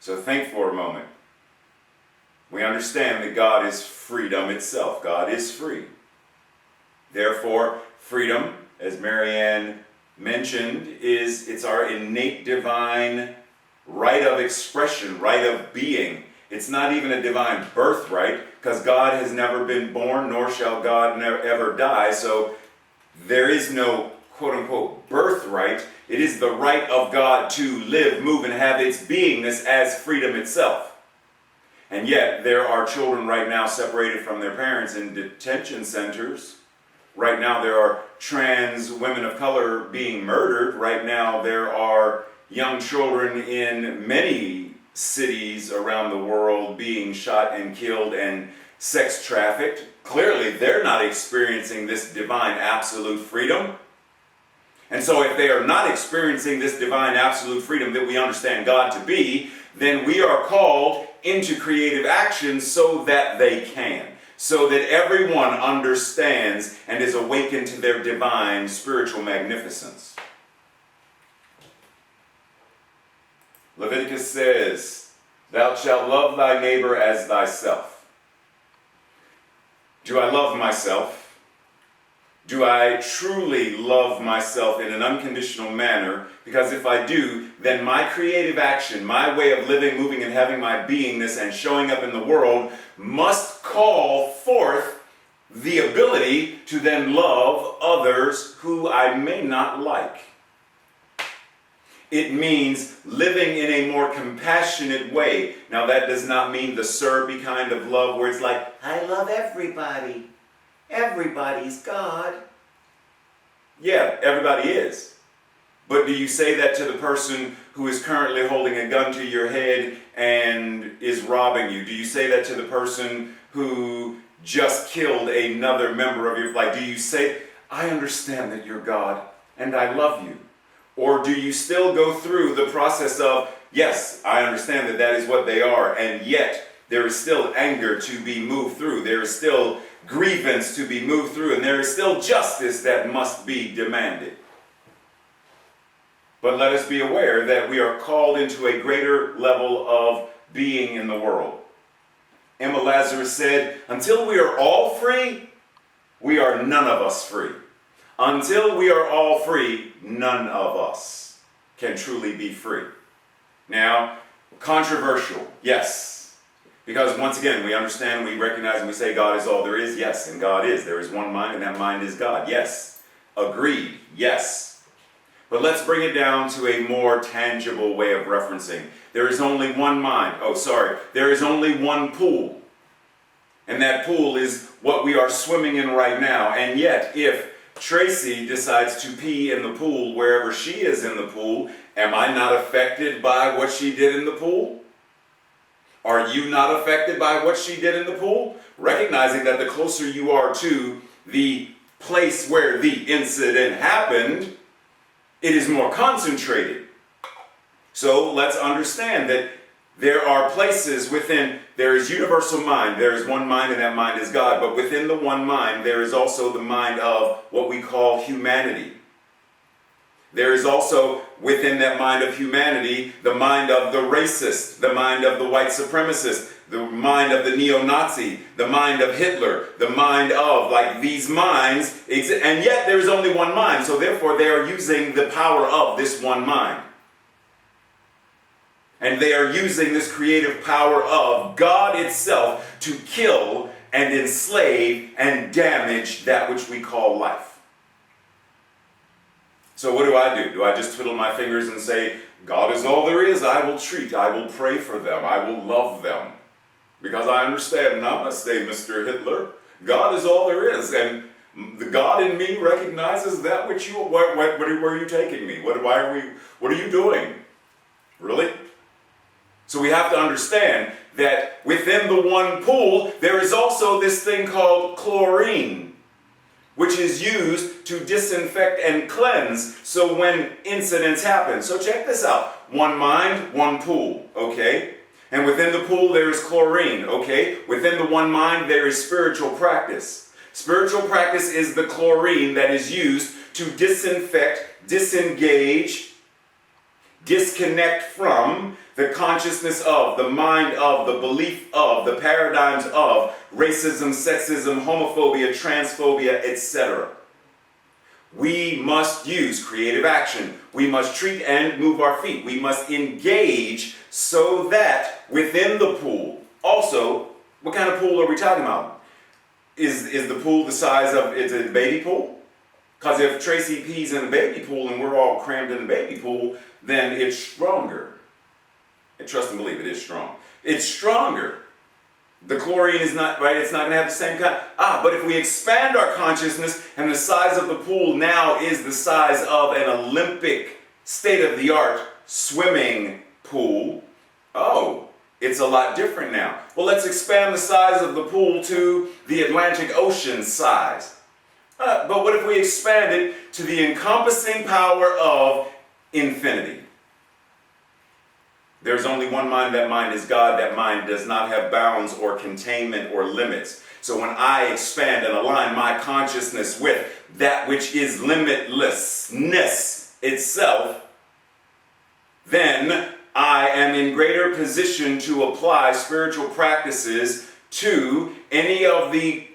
So think for a moment. We understand that God is freedom itself. God is free. Therefore, freedom, as Marianne mentioned, it's our innate divine right of expression, right of being. It's not even a divine birthright, because God has never been born, nor shall God ever die. So there is no quote-unquote birthright. It is the right of God to live, move, and have its beingness as freedom itself. And yet, there are children right now separated from their parents in detention centers. Right now, there are trans women of color being murdered. Right now, there are young children in many cities around the world being shot and killed and sex trafficked. Clearly, they're not experiencing this divine absolute freedom. And so if they are not experiencing this divine absolute freedom that we understand God to be, then we are called into creative action so that they can. So that everyone understands and is awakened to their divine spiritual magnificence. Leviticus says, "Thou shalt love thy neighbor as thyself." Do I love myself? Do I truly love myself in an unconditional manner? Because if I do, then my creative action, my way of living, moving, and having my beingness and showing up in the world must call forth the ability to then love others who I may not like. It means living in a more compassionate way. Now that does not mean the syrupy kind of love where it's like, I love everybody. Everybody's God. Yeah, everybody is. But do you say that to the person who is currently holding a gun to your head and is robbing you? Do you say that to the person who just killed another member of your life? Do you say, I understand that you're God and I love you? Or do you still go through the process of, yes, I understand that that is what they are, and yet there is still anger to be moved through. There is still grievance to be moved through, and there is still justice that must be demanded. But let us be aware that we are called into a greater level of being in the world. Emma Lazarus said, until we are all free, we are none of us free. Until we are all free, none of us can truly be free. Now, controversial, yes. Because once again, we understand, we recognize, and we say God is all there is. Yes, and God is. There is one mind, and that mind is God. Yes. Agreed. Yes. But let's bring it down to a more tangible way of referencing. There is only one mind. There is only one pool. And that pool is what we are swimming in right now. And yet, if Tracy decides to pee in the pool wherever she is in the pool, am I not affected by what she did in the pool? Are you not affected by what she did in the pool? Recognizing that the closer you are to the place where the incident happened, it is more concentrated. So let's understand that there are places within, there is universal mind, there is one mind and that mind is God, but within the one mind there is also the mind of what we call humanity. There is also within that mind of humanity the mind of the racist, the mind of the white supremacist, the mind of the neo-Nazi, the mind of Hitler, the mind of, like these minds, and yet there is only one mind, so therefore they are using the power of this one mind. And they are using this creative power of God itself to kill and enslave and damage that which we call life. So what do? Do I just twiddle my fingers and say, God is all there is, I will treat, I will pray for them, I will love them? Because I understand, namaste, Mr. Hitler, God is all there is, and the God in me recognizes that which you, where are you taking me? What are you doing? Really? So we have to understand that within the one pool, there is also this thing called chlorine, which is used to disinfect and cleanse so when incidents happen. So check this out. One mind, one pool, okay? And within the pool there is chlorine, okay? Within the one mind there is spiritual practice. Spiritual practice is the chlorine that is used to disinfect, disengage, disconnect from the consciousness of, the mind of, the belief of, the paradigms of racism, sexism, homophobia, transphobia, etc. We must use creative action. We must treat and move our feet. We must engage so that within the pool, also, what kind of pool are we talking about? Is the pool the size of, is it a baby pool? Because if Tracy pees in the baby pool and we're all crammed in the baby pool, then it's stronger. And trust and believe, it is strong. It's stronger. The chlorine is not, right, it's not going to have the same kind. But if we expand our consciousness and the size of the pool now is the size of an Olympic state-of-the-art swimming pool, it's a lot different now. Well, let's expand the size of the pool to the Atlantic Ocean size. But what if we expand it to the encompassing power of infinity? There's only one mind, that mind is God. That mind does not have bounds or containment or limits. So when I expand and align my consciousness with that which is limitlessness itself, then I am in greater position to apply spiritual practices to any of the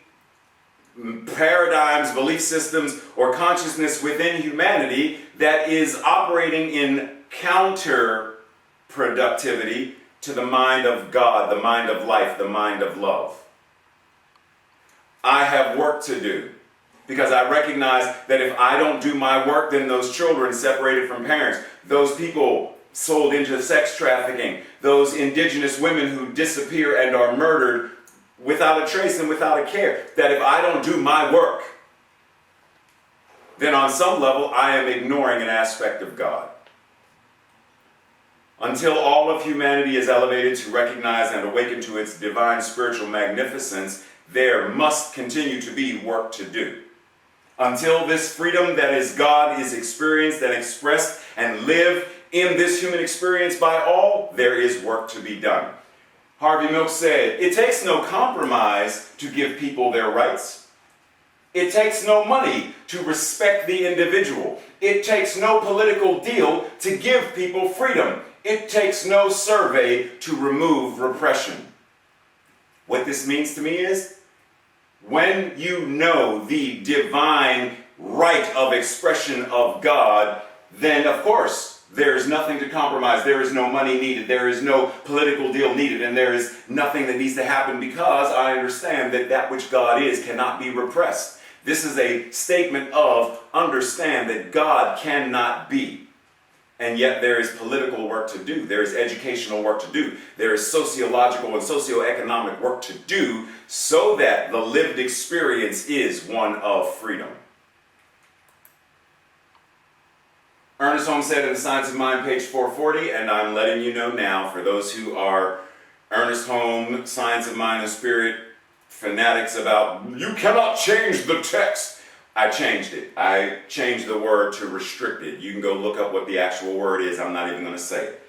paradigms, belief systems, or consciousness within humanity that is operating in counter-productivity to the mind of God, the mind of life, the mind of love. I have work to do because I recognize that if I don't do my work, then those children separated from parents, those people sold into sex trafficking, those indigenous women who disappear and are murdered without a trace and without a care, that if I don't do my work, then on some level I am ignoring an aspect of God. Until all of humanity is elevated to recognize and awaken to its divine spiritual magnificence, there must continue to be work to do. Until this freedom that is God is experienced and expressed and lived in this human experience by all, there is work to be done. Harvey Milk said, "It takes no compromise to give people their rights. It takes no money to respect the individual. It takes no political deal to give people freedom. It takes no survey to remove repression." What this means to me is, when you know the divine right of expression of God, then of course, there is nothing to compromise. There is no money needed. There is no political deal needed. And there is nothing that needs to happen because I understand that that which God is cannot be repressed. This is a statement of understand that God cannot be. And yet there is political work to do. There is educational work to do. There is sociological and socioeconomic work to do so that the lived experience is one of freedom. Ernest Holmes said in The Science of Mind, page 440, and I'm letting you know now, for those who are Ernest Holmes, Science of Mind and Spirit fanatics about, you cannot change the text. I changed it. I changed the word to restricted. You can go look up what the actual word is. I'm not even going to say it.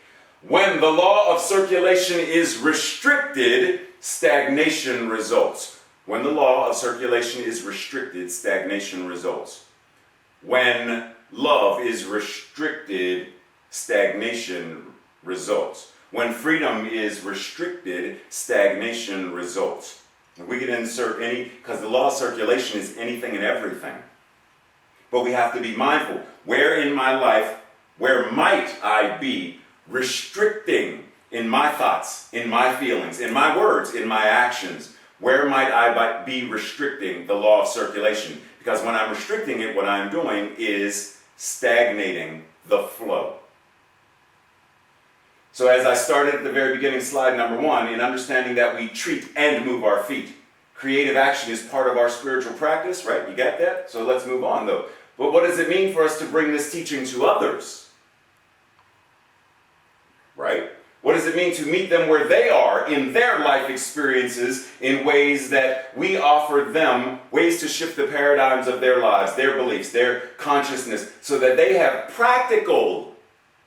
When the law of circulation is restricted, stagnation results. When the law of circulation is restricted, stagnation results. When love is restricted, stagnation results. When freedom is restricted, stagnation results. We could insert any, because the law of circulation is anything and everything. But we have to be mindful. Where in my life, where might I be restricting in my thoughts, in my feelings, in my words, in my actions? Where might I be restricting the law of circulation? Because when I'm restricting it, what I'm doing is stagnating the flow. So as I started at the very beginning, slide number 1, in understanding that we treat and move our feet. Creative action is part of our spiritual practice, right? You got that? So let's move on though. But what does it mean for us to bring this teaching to others? Right? What does it mean to meet them where they are in their life experiences in ways that we offer them ways to shift the paradigms of their lives, their beliefs, their consciousness, so that they have practical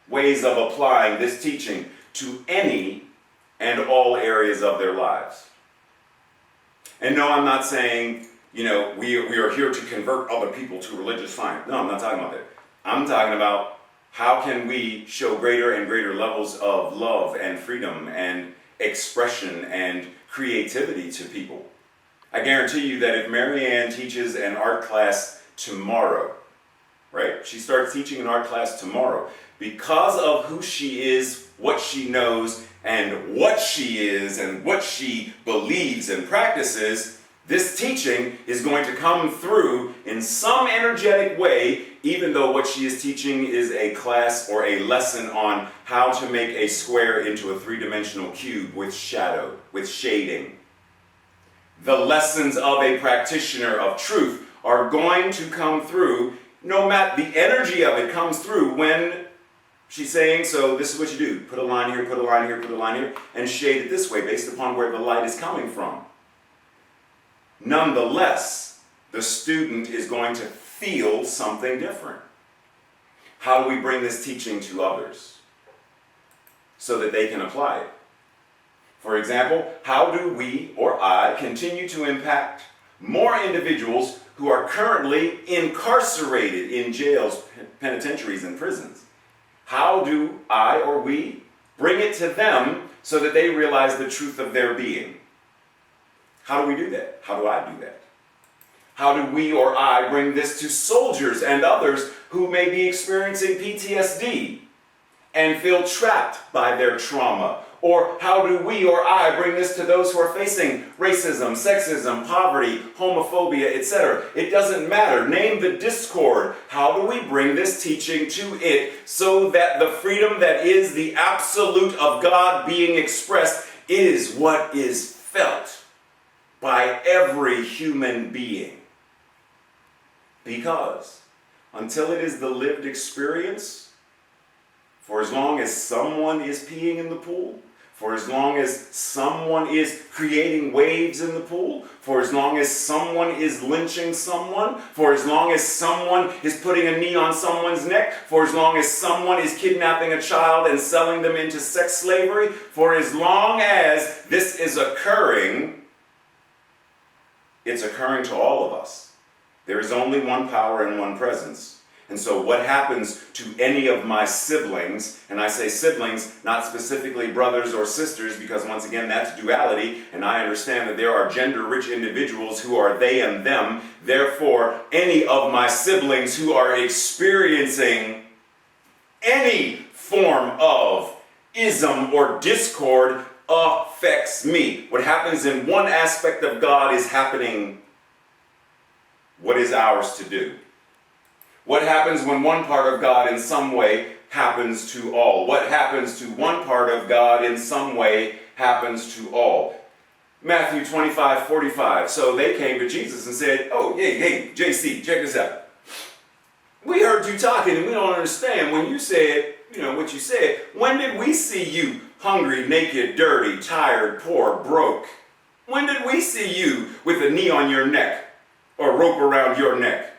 ways of applying this teaching to any and all areas of their lives. And no, I'm not saying, we are here to convert other people to religious science. No, I'm not talking about that. I'm talking about how can we show greater and greater levels of love and freedom and expression and creativity to people. I guarantee you that if Marianne teaches an art class tomorrow, right? She starts teaching an art class tomorrow. Because of who she is, what she knows, and what she is, and what she believes and practices, this teaching is going to come through in some energetic way, even though what she is teaching is a class or a lesson on how to make a square into a three-dimensional cube with shadow, with shading. The lessons of a practitioner of truth are going to come through, no matter the energy of it comes through when she's saying, so this is what you do. Put a line here, put a line here, put a line here, and shade it this way based upon where the light is coming from. Nonetheless, the student is going to feel something different. How do we bring this teaching to others so that they can apply it? For example, how do we or I continue to impact more individuals who are currently incarcerated in jails, penitentiaries, and prisons? How do I or we bring it to them so that they realize the truth of their being? How do we do that? How do I do that? How do we or I bring this to soldiers and others who may be experiencing PTSD and feel trapped by their trauma? Or how do we or I bring this to those who are facing racism, sexism, poverty, homophobia, etc.? It doesn't matter. Name the discord. How do we bring this teaching to it so that the freedom that is the absolute of God being expressed is what is felt by every human being? Because until it is the lived experience, for as long as someone is peeing in the pool, for as long as someone is creating waves in the pool, for as long as someone is lynching someone, for as long as someone is putting a knee on someone's neck, for as long as someone is kidnapping a child and selling them into sex slavery, for as long as this is occurring, it's occurring to all of us. There is only one power and one presence. And so what happens to any of my siblings, and I say siblings, not specifically brothers or sisters, because once again that's duality, and I understand that there are gender-rich individuals who are they and them. Therefore, any of my siblings who are experiencing any form of ism or discord affects me. What happens in one aspect of God is happening. What is ours to do? What happens when one part of God in some way happens to all? What happens to one part of God in some way happens to all? Matthew 25:45. So they came to Jesus and said, oh, hey, JC, check this out. We heard you talking and we don't understand when you said, what you said. When did we see you hungry, naked, dirty, tired, poor, broke? When did we see you with a knee on your neck or a rope around your neck?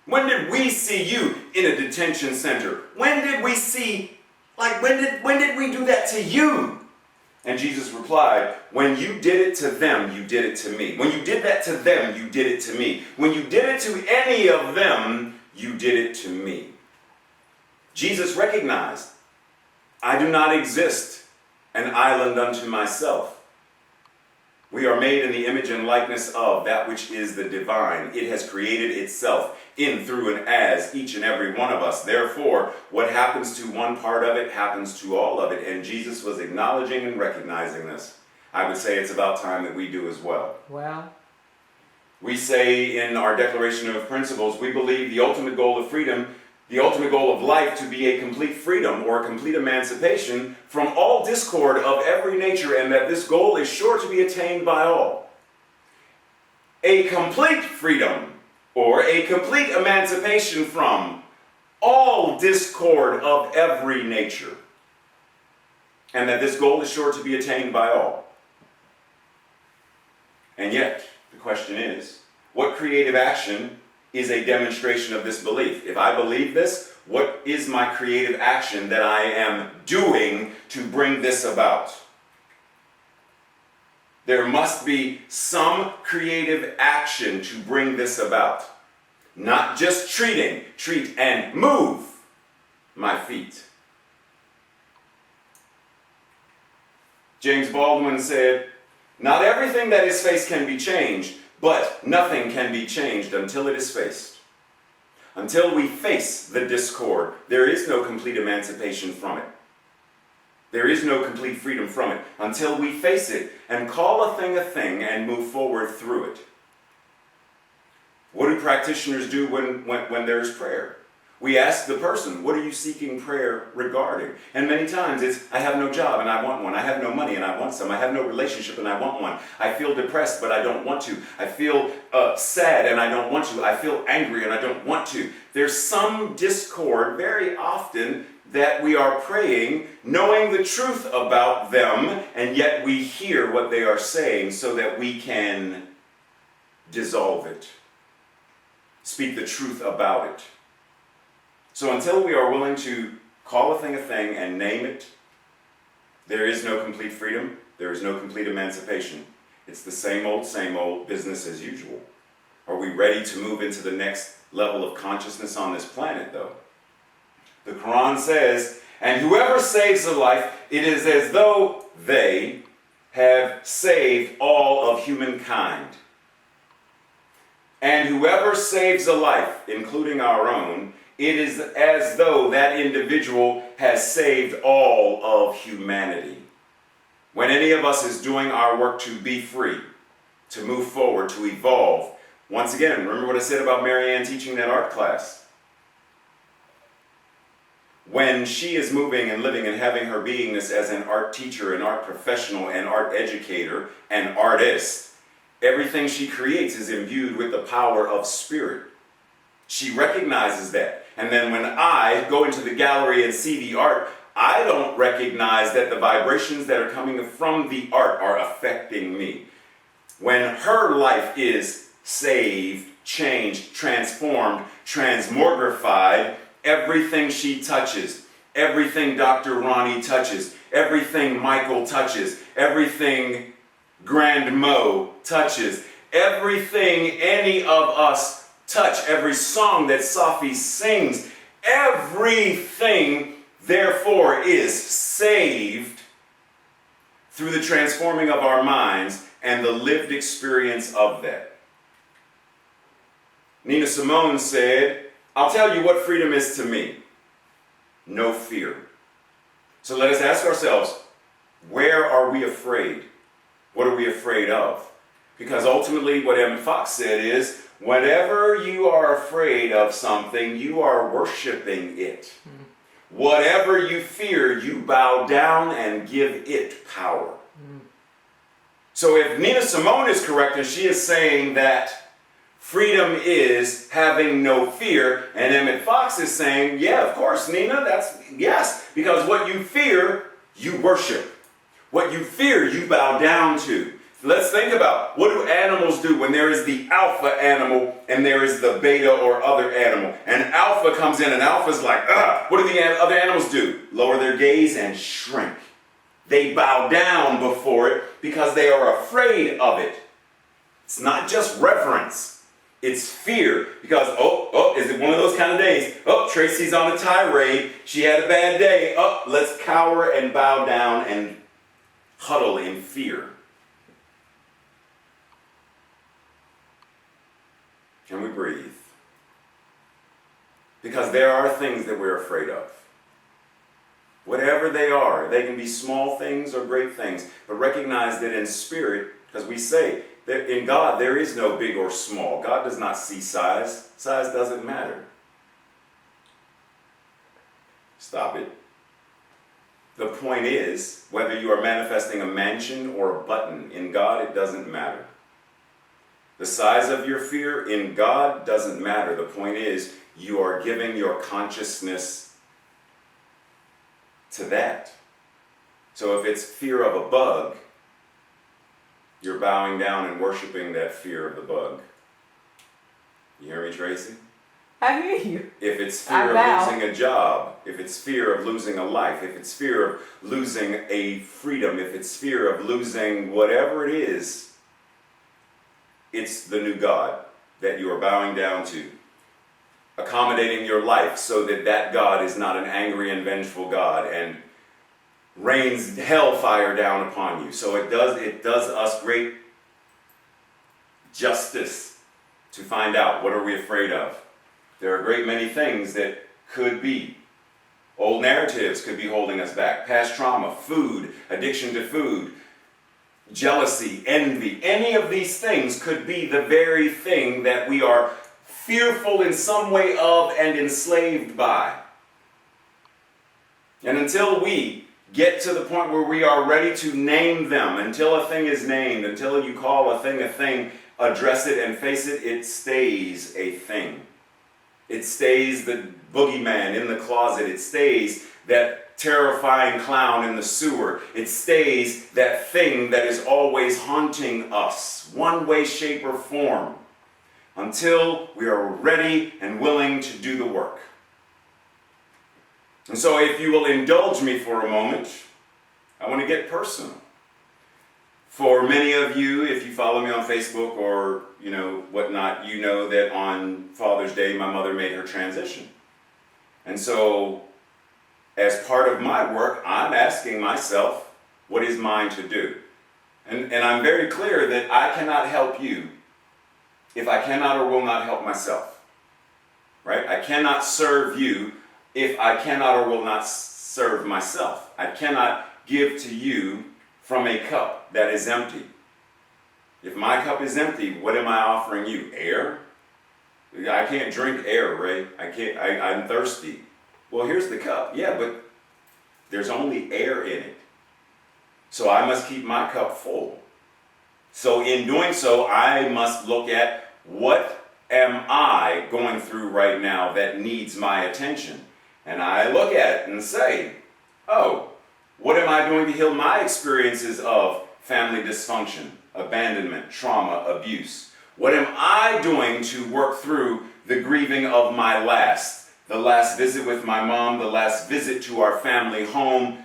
When did we see you in a detention center? When did we see, when did we do that to you? And Jesus replied, when you did it to them, you did it to me. When you did that to them, you did it to me. When you did it to any of them, you did it to me. Jesus recognized, I do not exist an island unto myself. We are made in the image and likeness of that which is the divine. It has created itself in, through, and as each and every one of us. Therefore, what happens to one part of it happens to all of it. And Jesus was acknowledging and recognizing this. I would say it's about time that we do as well. Well, we say in our Declaration of Principles, we believe the ultimate goal of freedom the ultimate goal of life to be a complete freedom or a complete emancipation from all discord of every nature, and that this goal is sure to be attained by all. A complete freedom or a complete emancipation from all discord of every nature, and that this goal is sure to be attained by all. And yet, the question is, what creative action is a demonstration of this belief? If I believe this, what is my creative action that I am doing to bring this about? There must be some creative action to bring this about. Not just treat and move my feet. James Baldwin said, "Not everything that is faced can be changed, but nothing can be changed until it is faced." Until we face the discord, there is no complete emancipation from it. There is no complete freedom from it until we face it and call a thing and move forward through it. What do practitioners do when there's prayer? We ask the person, what are you seeking prayer regarding? And many times it's, I have no job and I want one. I have no money and I want some. I have no relationship and I want one. I feel depressed but I don't want to. I feel sad and I don't want to. I feel angry and I don't want to. There's some discord very often that we are praying, knowing the truth about them, and yet we hear what they are saying so that we can dissolve it. Speak the truth about it. So until we are willing to call a thing and name it, there is no complete freedom, there is no complete emancipation. It's the same old business as usual. Are we ready to move into the next level of consciousness on this planet, though? The Quran says, "And whoever saves a life, it is as though they have saved all of humankind. And whoever saves a life, including our own, it is as though that individual has saved all of humanity." When any of us is doing our work to be free, to move forward, to evolve, once again, remember what I said about Marianne teaching that art class. When she is moving and living and having her beingness as an art teacher, an art professional, an art educator, an artist, everything she creates is imbued with the power of spirit. She recognizes that. And then when I go into the gallery and see the art, I don't recognize that the vibrations that are coming from the art are affecting me. When her life is saved, changed, transformed, transmogrified, everything she touches, everything Dr. Ronnie touches, everything Michael touches, everything Grand Mo touches, everything any of us touch, every song that Safi sings, everything therefore is saved through the transforming of our minds and the lived experience of that. Nina Simone said, "I'll tell you what freedom is to me. No fear." So let us ask ourselves, where are we afraid? What are we afraid of? Because ultimately what Emmett Fox said is, whenever you are afraid of something, you are worshiping it. Whatever you fear, you bow down and give it power. So if Nina Simone is correct and she is saying that freedom is having no fear, and Emmett Fox is saying, yeah, of course, Nina, yes, because what you fear, you worship. What you fear, you bow down to. Let's think about, what do animals do when there is the alpha animal and there is the beta or other animal? And alpha comes in and alpha's like, what do the other animals do? Lower their gaze and shrink. They bow down before it because they are afraid of it. It's not just reverence. It's fear, because, is it one of those kind of days? Tracy's on a tirade. She had a bad day. Let's cower and bow down and huddle in fear. Can we breathe? Because there are things that we're afraid of. Whatever they are, they can be small things or great things, but recognize that in spirit, because we say, that in God, there is no big or small. God does not see size. Size doesn't matter. Stop it. The point is, whether you are manifesting a mansion or a button, in God it doesn't matter. The size of your fear in God doesn't matter. The point is, you are giving your consciousness to that. So if it's fear of a bug, you're bowing down and worshiping that fear of the bug. You hear me, Tracy? I hear you. If it's I fear bow. of losing a job, if it's fear of losing a life, if it's fear of losing a freedom, if it's fear of losing whatever it is, it's the new God that you are bowing down to, accommodating your life so that that God is not an angry and vengeful God and rains hellfire down upon you. So it does us great justice to find out, what are we afraid of? There are a great many things that could be. Old narratives could be holding us back. Past trauma, food, addiction to food, jealousy, envy. Any of these things could be the very thing that we are fearful in some way of and enslaved by. And until we get to the point where we are ready to name them, until a thing is named, until you call a thing, address it and face it, it stays a thing. It stays the boogeyman in the closet. It stays that terrifying clown in the sewer. It stays that thing that is always haunting us, one way, shape, or form, until we are ready and willing to do the work. And so if you will indulge me for a moment, I want to get personal. For many of you, if you follow me on Facebook or whatnot, you know that on Father's Day my mother made her transition. And so as part of my work, I'm asking myself, what is mine to do? And I'm very clear that I cannot help you if I cannot or will not help myself. Right? I cannot serve you if I cannot or will not serve myself. I cannot give to you from a cup that is empty. If my cup is empty, what am I offering you? Air? I can't drink air, Ray. I'm thirsty. Well, here's the cup. Yeah, but there's only air in it. So I must keep my cup full. So in doing so, I must look at, what am I going through right now that needs my attention? And I look at it and say, oh, what am I doing to heal my experiences of family dysfunction, abandonment, trauma, abuse? What am I doing to work through the grieving of my the last visit with my mom, the last visit to our family home,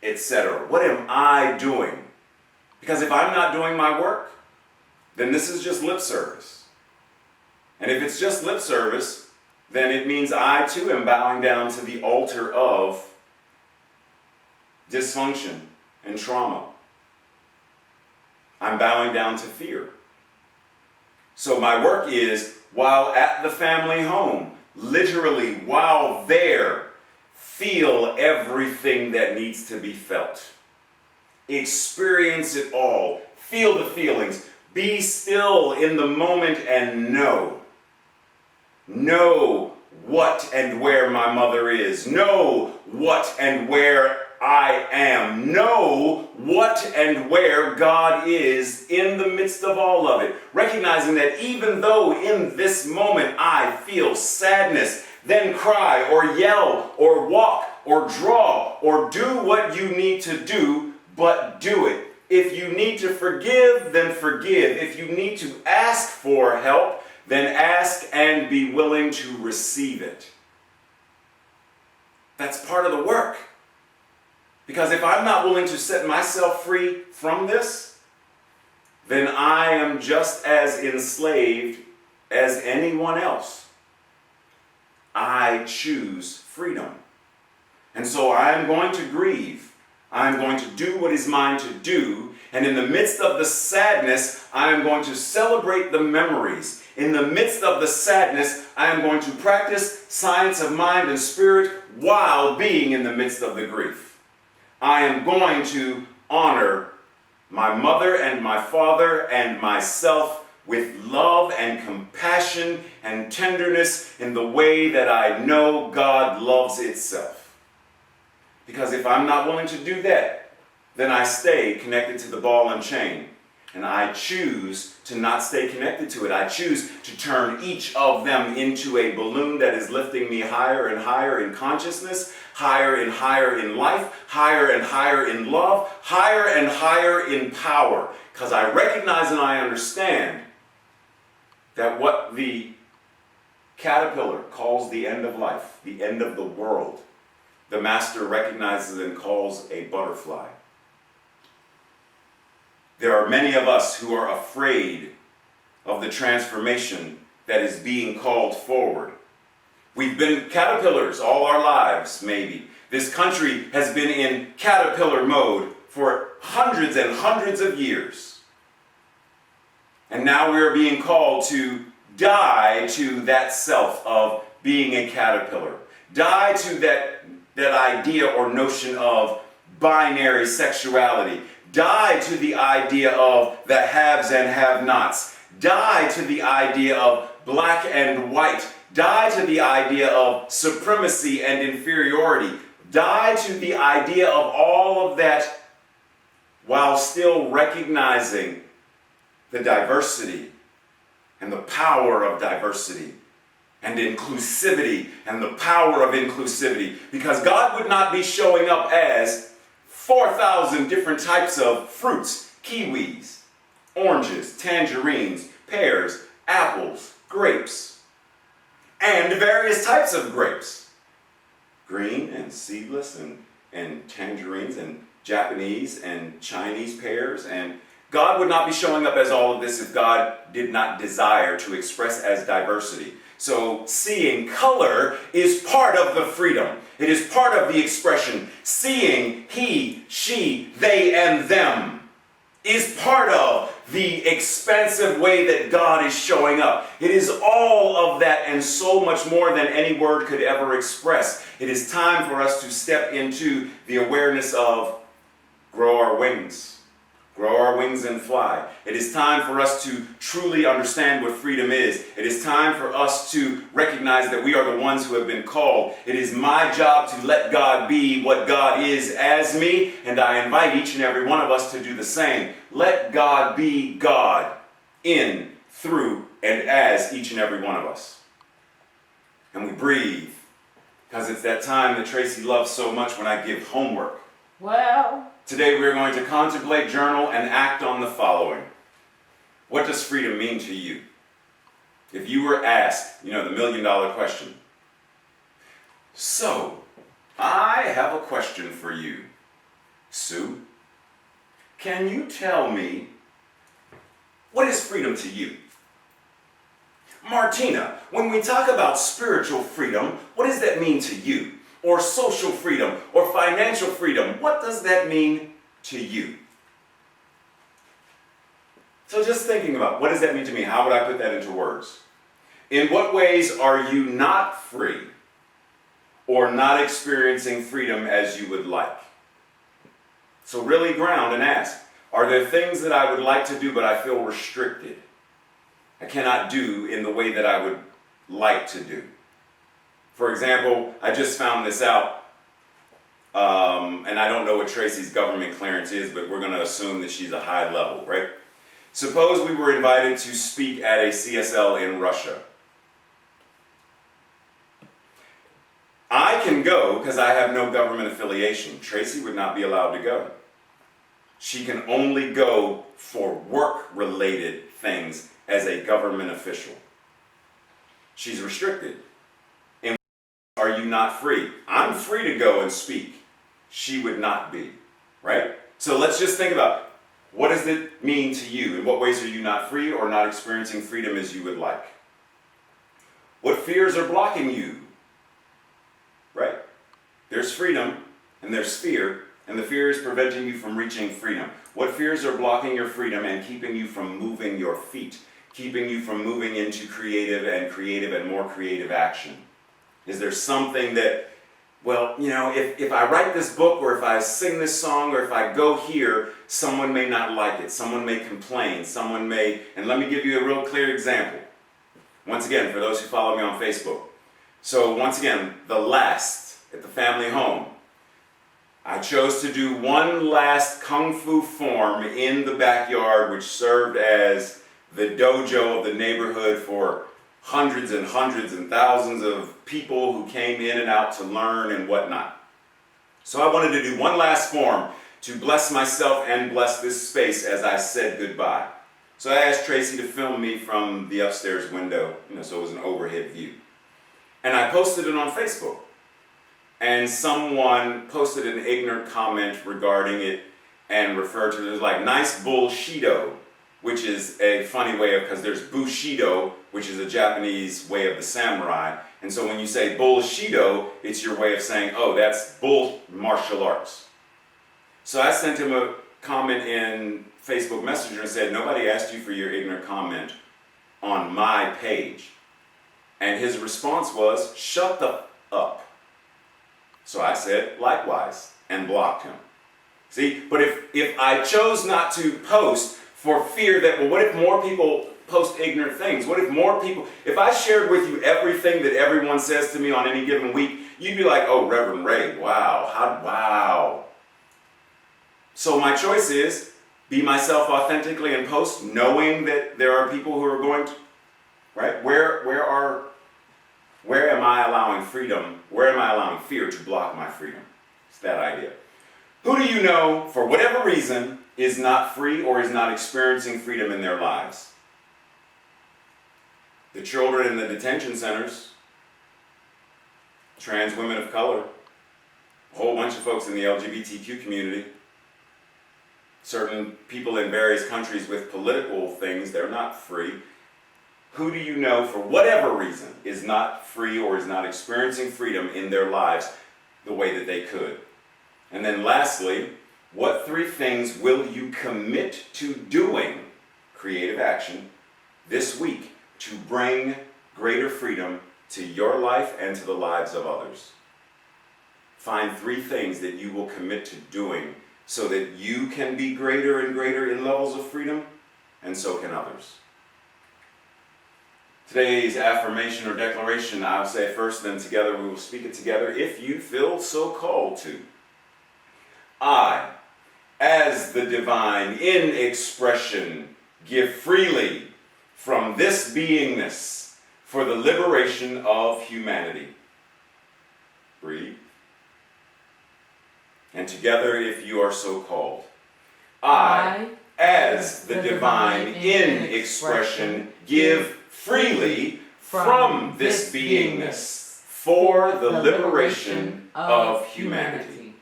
etc.? What am I doing? Because if I'm not doing my work, then this is just lip service. And if it's just lip service, then it means I too am bowing down to the altar of dysfunction and trauma. I'm bowing down to fear. So my work is, while at the family home, literally while there, feel everything that needs to be felt. Experience it all. Feel the feelings. Be still in the moment and know. Know what and where my mother is. Know what and where I am. Know what and where God is in the midst of all of it. Recognizing that even though in this moment I feel sadness, then cry or yell or walk or draw or do what you need to do, but do it. If you need to forgive, then forgive. If you need to ask for help, then ask and be willing to receive it. That's part of the work. Because if I'm not willing to set myself free from this, then I am just as enslaved as anyone else. I choose freedom. And so I'm going to grieve. I'm going to do what is mine to do. And in the midst of the sadness, I am going to celebrate the memories. In the midst of the sadness, I am going to practice science of mind and spirit while being in the midst of the grief. I am going to honor my mother and my father and myself with love and compassion and tenderness in the way that I know God loves itself. Because if I'm not willing to do that, then I stay connected to the ball and chain. And I choose to not stay connected to it. I choose to turn each of them into a balloon that is lifting me higher and higher in consciousness, higher and higher in life, higher and higher in love, higher and higher in power. Because I recognize and I understand that what the caterpillar calls the end of life, the end of the world, the master recognizes and calls a butterfly. There are many of us who are afraid of the transformation that is being called forward. We've been caterpillars all our lives, maybe. This country has been in caterpillar mode for hundreds and hundreds of years. And now we are being called to die to that self of being a caterpillar. Die to that idea or notion of binary sexuality. Die to the idea of the haves and have-nots. Die to the idea of black and white. Die to the idea of supremacy and inferiority. Die to the idea of all of that while still recognizing the diversity and the power of diversity and inclusivity and the power of inclusivity. Because God would not be showing up as 4,000 different types of fruits, kiwis, oranges, tangerines, pears, apples, grapes, and various types of grapes. Green and seedless and tangerines and Japanese and Chinese pears. And God would not be showing up as all of this if God did not desire to express as diversity. So seeing color is part of the freedom. It is part of the expression. Seeing he, she, they, and them is part of the expansive way that God is showing up. It is all of that and so much more than any word could ever express. It is time for us to step into the awareness of grow our wings. Grow our wings and fly. It is time for us to truly understand what freedom is. It is time for us to recognize that we are the ones who have been called. It is my job to let God be what God is as me, and I invite each and every one of us to do the same. Let God be God in, through, and as each and every one of us. And we breathe, because it's that time that Tracy loves so much when I give homework. Well, today we are going to contemplate, journal, and act on the following. What does freedom mean to you? If you were asked, the $1 million question. So, I have a question for you. Sue, can you tell me, what is freedom to you? Martina, when we talk about spiritual freedom, what does that mean to you? Or social freedom, or financial freedom, what does that mean to you? So just thinking about, what does that mean to me? How would I put that into words? In what ways are you not free or not experiencing freedom as you would like? So really ground and ask, are there things that I would like to do but I feel restricted? I cannot do in the way that I would like to do. For example, I just found this out, and I don't know what Tracy's government clearance is, but we're going to assume that she's a high level, right? Suppose we were invited to speak at a CSL in Russia. I can go because I have no government affiliation. Tracy would not be allowed to go. She can only go for work-related things as a government official. She's restricted. Are you not free? I'm free to go and speak. She would not be, right? So let's just think about, what does it mean to you? In what ways are you not free or not experiencing freedom as you would like? What fears are blocking you? Right? There's freedom and there's fear, and the fear is preventing you from reaching freedom. What fears are blocking your freedom and keeping you from moving your feet, keeping you from moving into creative and more creative action? Is there something that, if I write this book or if I sing this song or if I go here, someone may not like it, someone may complain, and let me give you a real clear example. Once again, for those who follow me on Facebook. So once again, the last at the family home. I chose to do one last kung fu form in the backyard, which served as the dojo of the neighborhood for hundreds and hundreds and thousands of people who came in and out to learn and whatnot. So I wanted to do one last form to bless myself and bless this space as I said goodbye. So I asked Tracy to film me from the upstairs window, so it was an overhead view. And I posted it on Facebook. And someone posted an ignorant comment regarding it and referred to it as like nice bullshido, which is a funny way of, because there's bushido, which is a Japanese way of the samurai. And so when you say bullshido, it's your way of saying, oh, that's bull martial arts. So I sent him a comment in Facebook Messenger and said, nobody asked you for your ignorant comment on my page. And his response was, shut the up. So I said, likewise, and blocked him. See, but if I chose not to post for fear that, well, what if more people post ignorant things? What if more people, if I shared with you everything that everyone says to me on any given week, you'd be like, oh, Reverend Ray, wow, wow. So my choice is, be myself authentically and post, knowing that there are people who are going to, right? Where am I allowing freedom? Where am I allowing fear to block my freedom? It's that idea. Who do you know, for whatever reason, is not free or is not experiencing freedom in their lives? The children in the detention centers, trans women of color, a whole bunch of folks in the LGBTQ community, certain people in various countries with political things, they're not free. Who do you know, for whatever reason, is not free or is not experiencing freedom in their lives the way that they could? And then lastly, what 3 things will you commit to doing, creative action, this week to bring greater freedom to your life and to the lives of others? Find 3 things that you will commit to doing so that you can be greater and greater in levels of freedom, and so can others. Today's affirmation or declaration, I'll say first, then together we will speak it together if you feel so called to. I, as the divine in expression, give freely from this beingness for the liberation of humanity. Breathe. And together, if you are so called. I, as the divine in expression, give freely from this beingness for the liberation of humanity.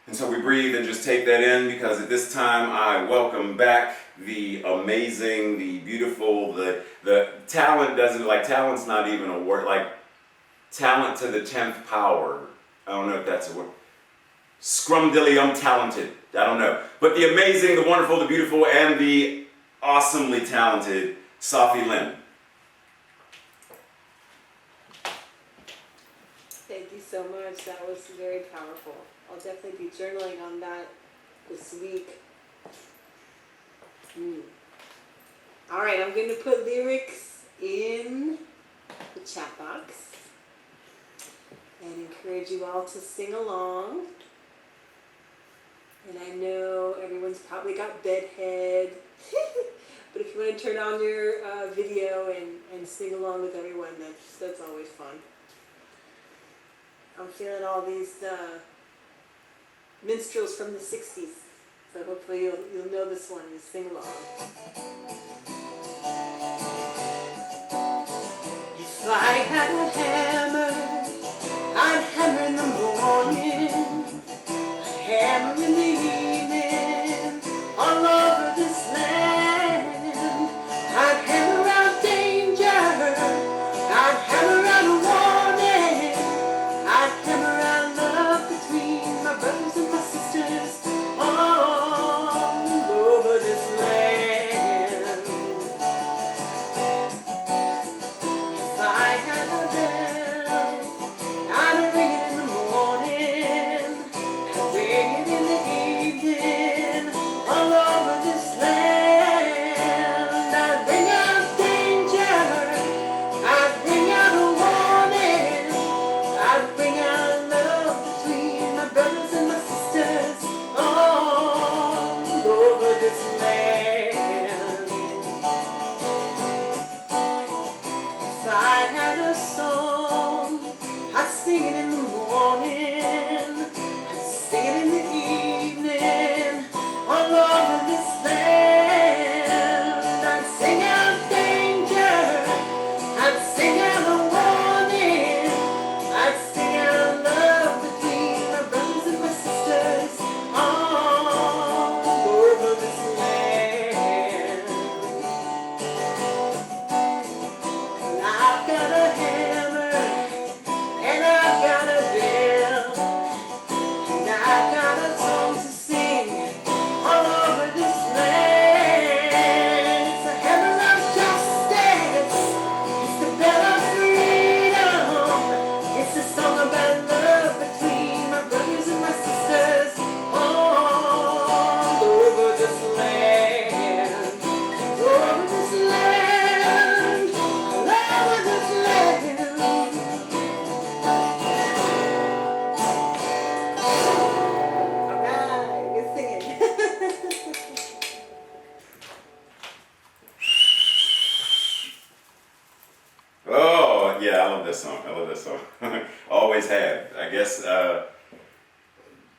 And so we breathe and just take that in, because at this time I welcome back the amazing, the beautiful, the talent doesn't, like talent's not even a word, like talent to the 10th power. I don't know if that's a word. Scrumdiddly talented. I don't know. But the amazing, the wonderful, the beautiful, and the awesomely talented Safi Lynn. Thank you so much. That was very powerful. I'll definitely be journaling on that this week. All right, I'm going to put lyrics in the chat box and encourage you all to sing along. And I know everyone's probably got bedhead, but if you want to turn on your video and sing along with everyone, that's always fun. I'm feeling all these minstrels from the 60s, so hopefully you'll know this one and sing along. If I had a hammer, I'd hammer in the morning, a hammer in the evening, all over this land. I'd hammer out danger, I'd hammer out warning, I'd hammer out love between my brothers and my sisters all over this land. If I had a bell, I'd ring it in the morning, I'd ring it in the evening. love this song. I love this song. Always have. I guess,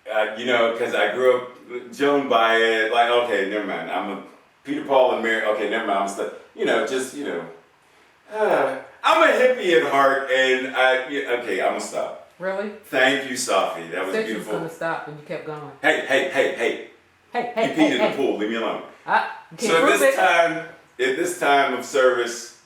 because I grew up Joan by it. Like, okay, never mind. I'm a Peter, Paul, and Mary. Okay, never mind. I'm a hippie at heart, and okay, I'm gonna stop. Really? Thank you, Safi. That was Said beautiful. you was gonna stop, and you kept going. Hey. Hey, You hey, peed in hey. the pool. Leave me alone. Can't So prove it. at this time of service,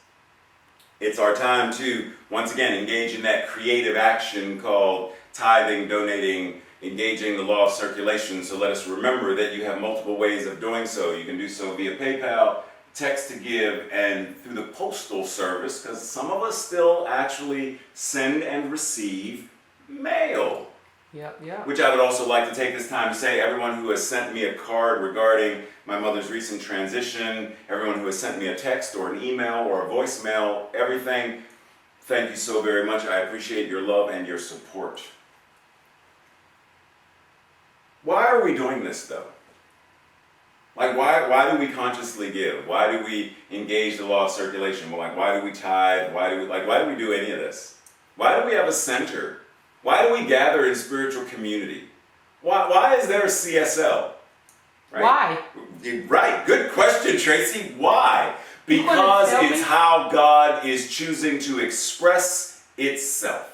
it's our time to once again engage in that creative action called tithing, donating, engaging the law of circulation. So let us remember that you have multiple ways of doing so. You can do so via PayPal, text to give, and through the postal service, because some of us still actually send and receive mail. Yep. Which I would also like to take this time to say, everyone who has sent me a card regarding my mother's recent transition, everyone who has sent me a text or an email or a voicemail, everything, thank you so very much. I appreciate your love and your support. Why are we doing this though? Like, why do we consciously give? Why do we engage the law of circulation? Well, like, why do we tithe? Why do we do any of this? Why do we have a center? Why do we gather in spiritual community? Why is there a CSL? Right? Why? Right. Good question, Tracy. Why? Because it's how God is choosing to express itself.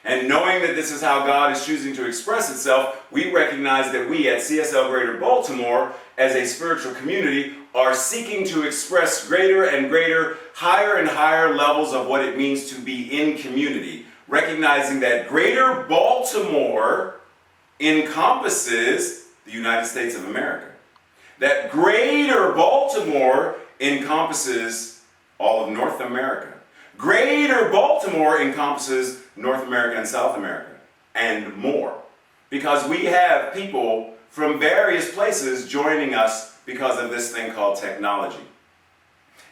And knowing that this is how God is choosing to express itself, we recognize that we at CSL Greater Baltimore, as a spiritual community, are seeking to express greater and greater, higher and higher levels of what it means to be in community. Recognizing that Greater Baltimore encompasses the United States of America. That Greater Baltimore encompasses all of North America. Greater Baltimore encompasses North America and South America, and more. Because we have people from various places joining us because of this thing called technology.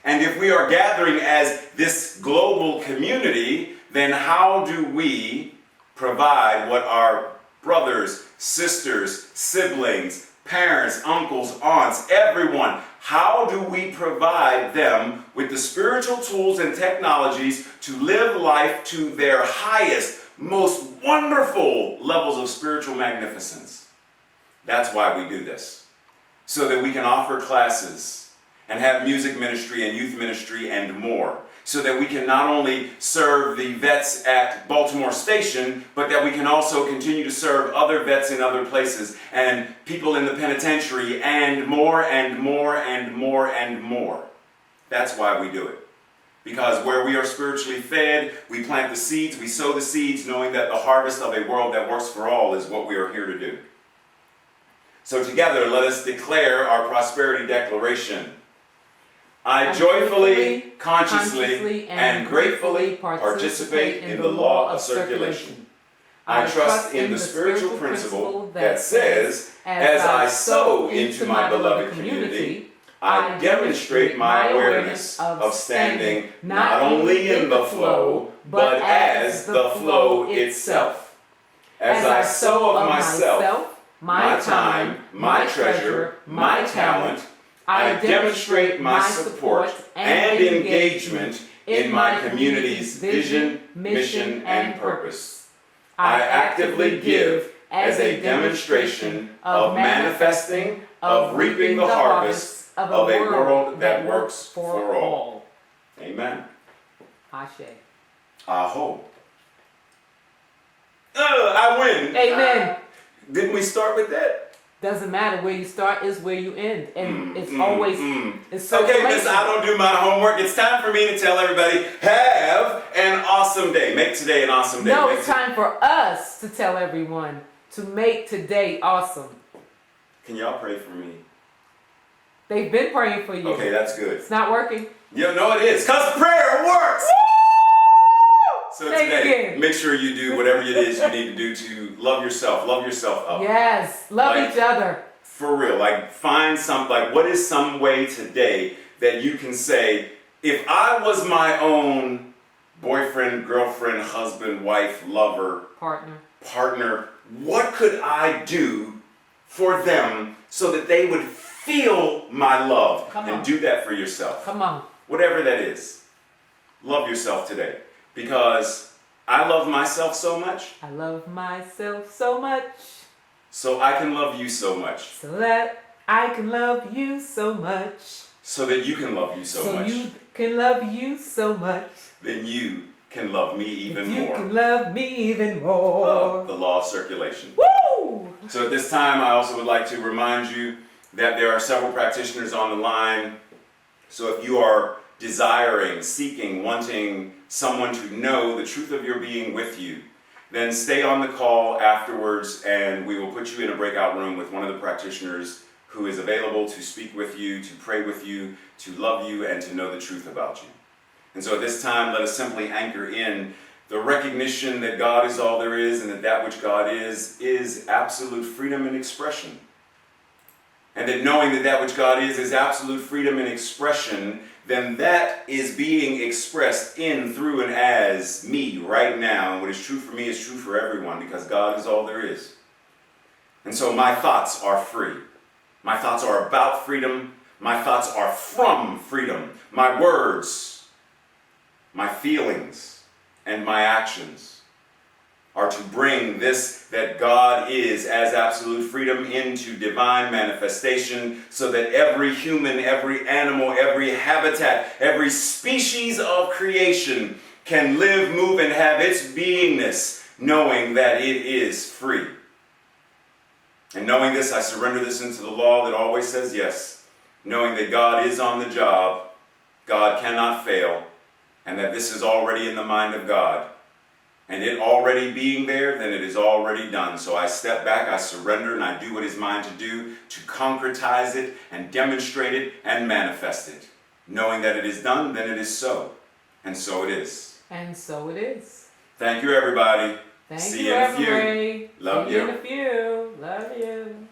And if we are gathering as this global community, then how do we provide what our brothers, sisters, siblings, parents, uncles, aunts, everyone, how do we provide them with the spiritual tools and technologies to live life to their highest, most wonderful levels of spiritual magnificence? That's why we do this. So that we can offer classes and have music ministry and youth ministry and more. So that we can not only serve the vets at Baltimore Station, but that we can also continue to serve other vets in other places and people in the penitentiary and more and more and more and more. That's why we do it. Because where we are spiritually fed, we plant the seeds, we sow the seeds, knowing that the harvest of a world that works for all is what we are here to do. So together, let us declare our prosperity declaration. I joyfully, consciously, and gratefully participate in the law of circulation. I trust in the spiritual principle that says, as I sow into my beloved community, I demonstrate my awareness of standing not only in the flow, but as the flow itself. As I sow of myself, my time, my treasure, my talent, I demonstrate my support and engagement in my community's vision, mission, and purpose. I actively give as a demonstration of manifesting, of reaping the harvest of a world that works for all. Amen. Ashe. Aho. I win. Amen. Didn't we start with that? Doesn't matter where you start, is where you end. And it's always, it's so okay, miss, I don't do my homework. It's time for me to tell everybody, have an awesome day. Make today an awesome day. No, it's time for us to tell everyone to make today awesome. Can y'all pray for me? They've been praying for you. Okay, that's good. It's not working. You know it is, because prayer works. So today, make sure you do whatever it is you need to do to love yourself up. Yes, love each other. For real, find what is some way today that you can say, if I was my own boyfriend, girlfriend, husband, wife, lover, partner, what could I do for them so that they would feel my love? Come and on. do that for yourself. Come on. Whatever that is. Love yourself today. because I love myself so much, I love myself so much, so I can love you so much, so that I can love you so much, so that you can love you so much, you can love you so much, then you can love me even you more. can love me even more. Oh, the law of circulation. Woo! So at this time, I also would like to remind you that there are several practitioners on the line. So if you are desiring, seeking, wanting someone to know the truth of your being with you, then stay on the call afterwards and we will put you in a breakout room with one of the practitioners who is available to speak with you, to pray with you, to love you, and to know the truth about you. And so at this time, let us simply anchor in the recognition that God is all there is and that that which God is absolute freedom and expression. And that knowing that that which God is absolute freedom and expression, then that is being expressed in, through, and as me right now. And what is true for me is true for everyone because God is all there is. And so my thoughts are free. My thoughts are about freedom. My thoughts are from freedom. My words, my feelings, and my actions are to bring this that God is as absolute freedom into divine manifestation so that every human, every animal, every habitat, every species of creation can live, move, and have its beingness knowing that it is free. And knowing this, I surrender this into the law that always says yes, knowing that God is on the job, God cannot fail, and that this is already in the mind of God. And it already being there, then it is already done. So I step back, I surrender, and I do what is mine to do to concretize it and demonstrate it and manifest it. Knowing that it is done, then it is so. And so it is. And so it is. Thank you, everybody. Thank See you, you in a few. everybody. Love See you you. in a few. Love you.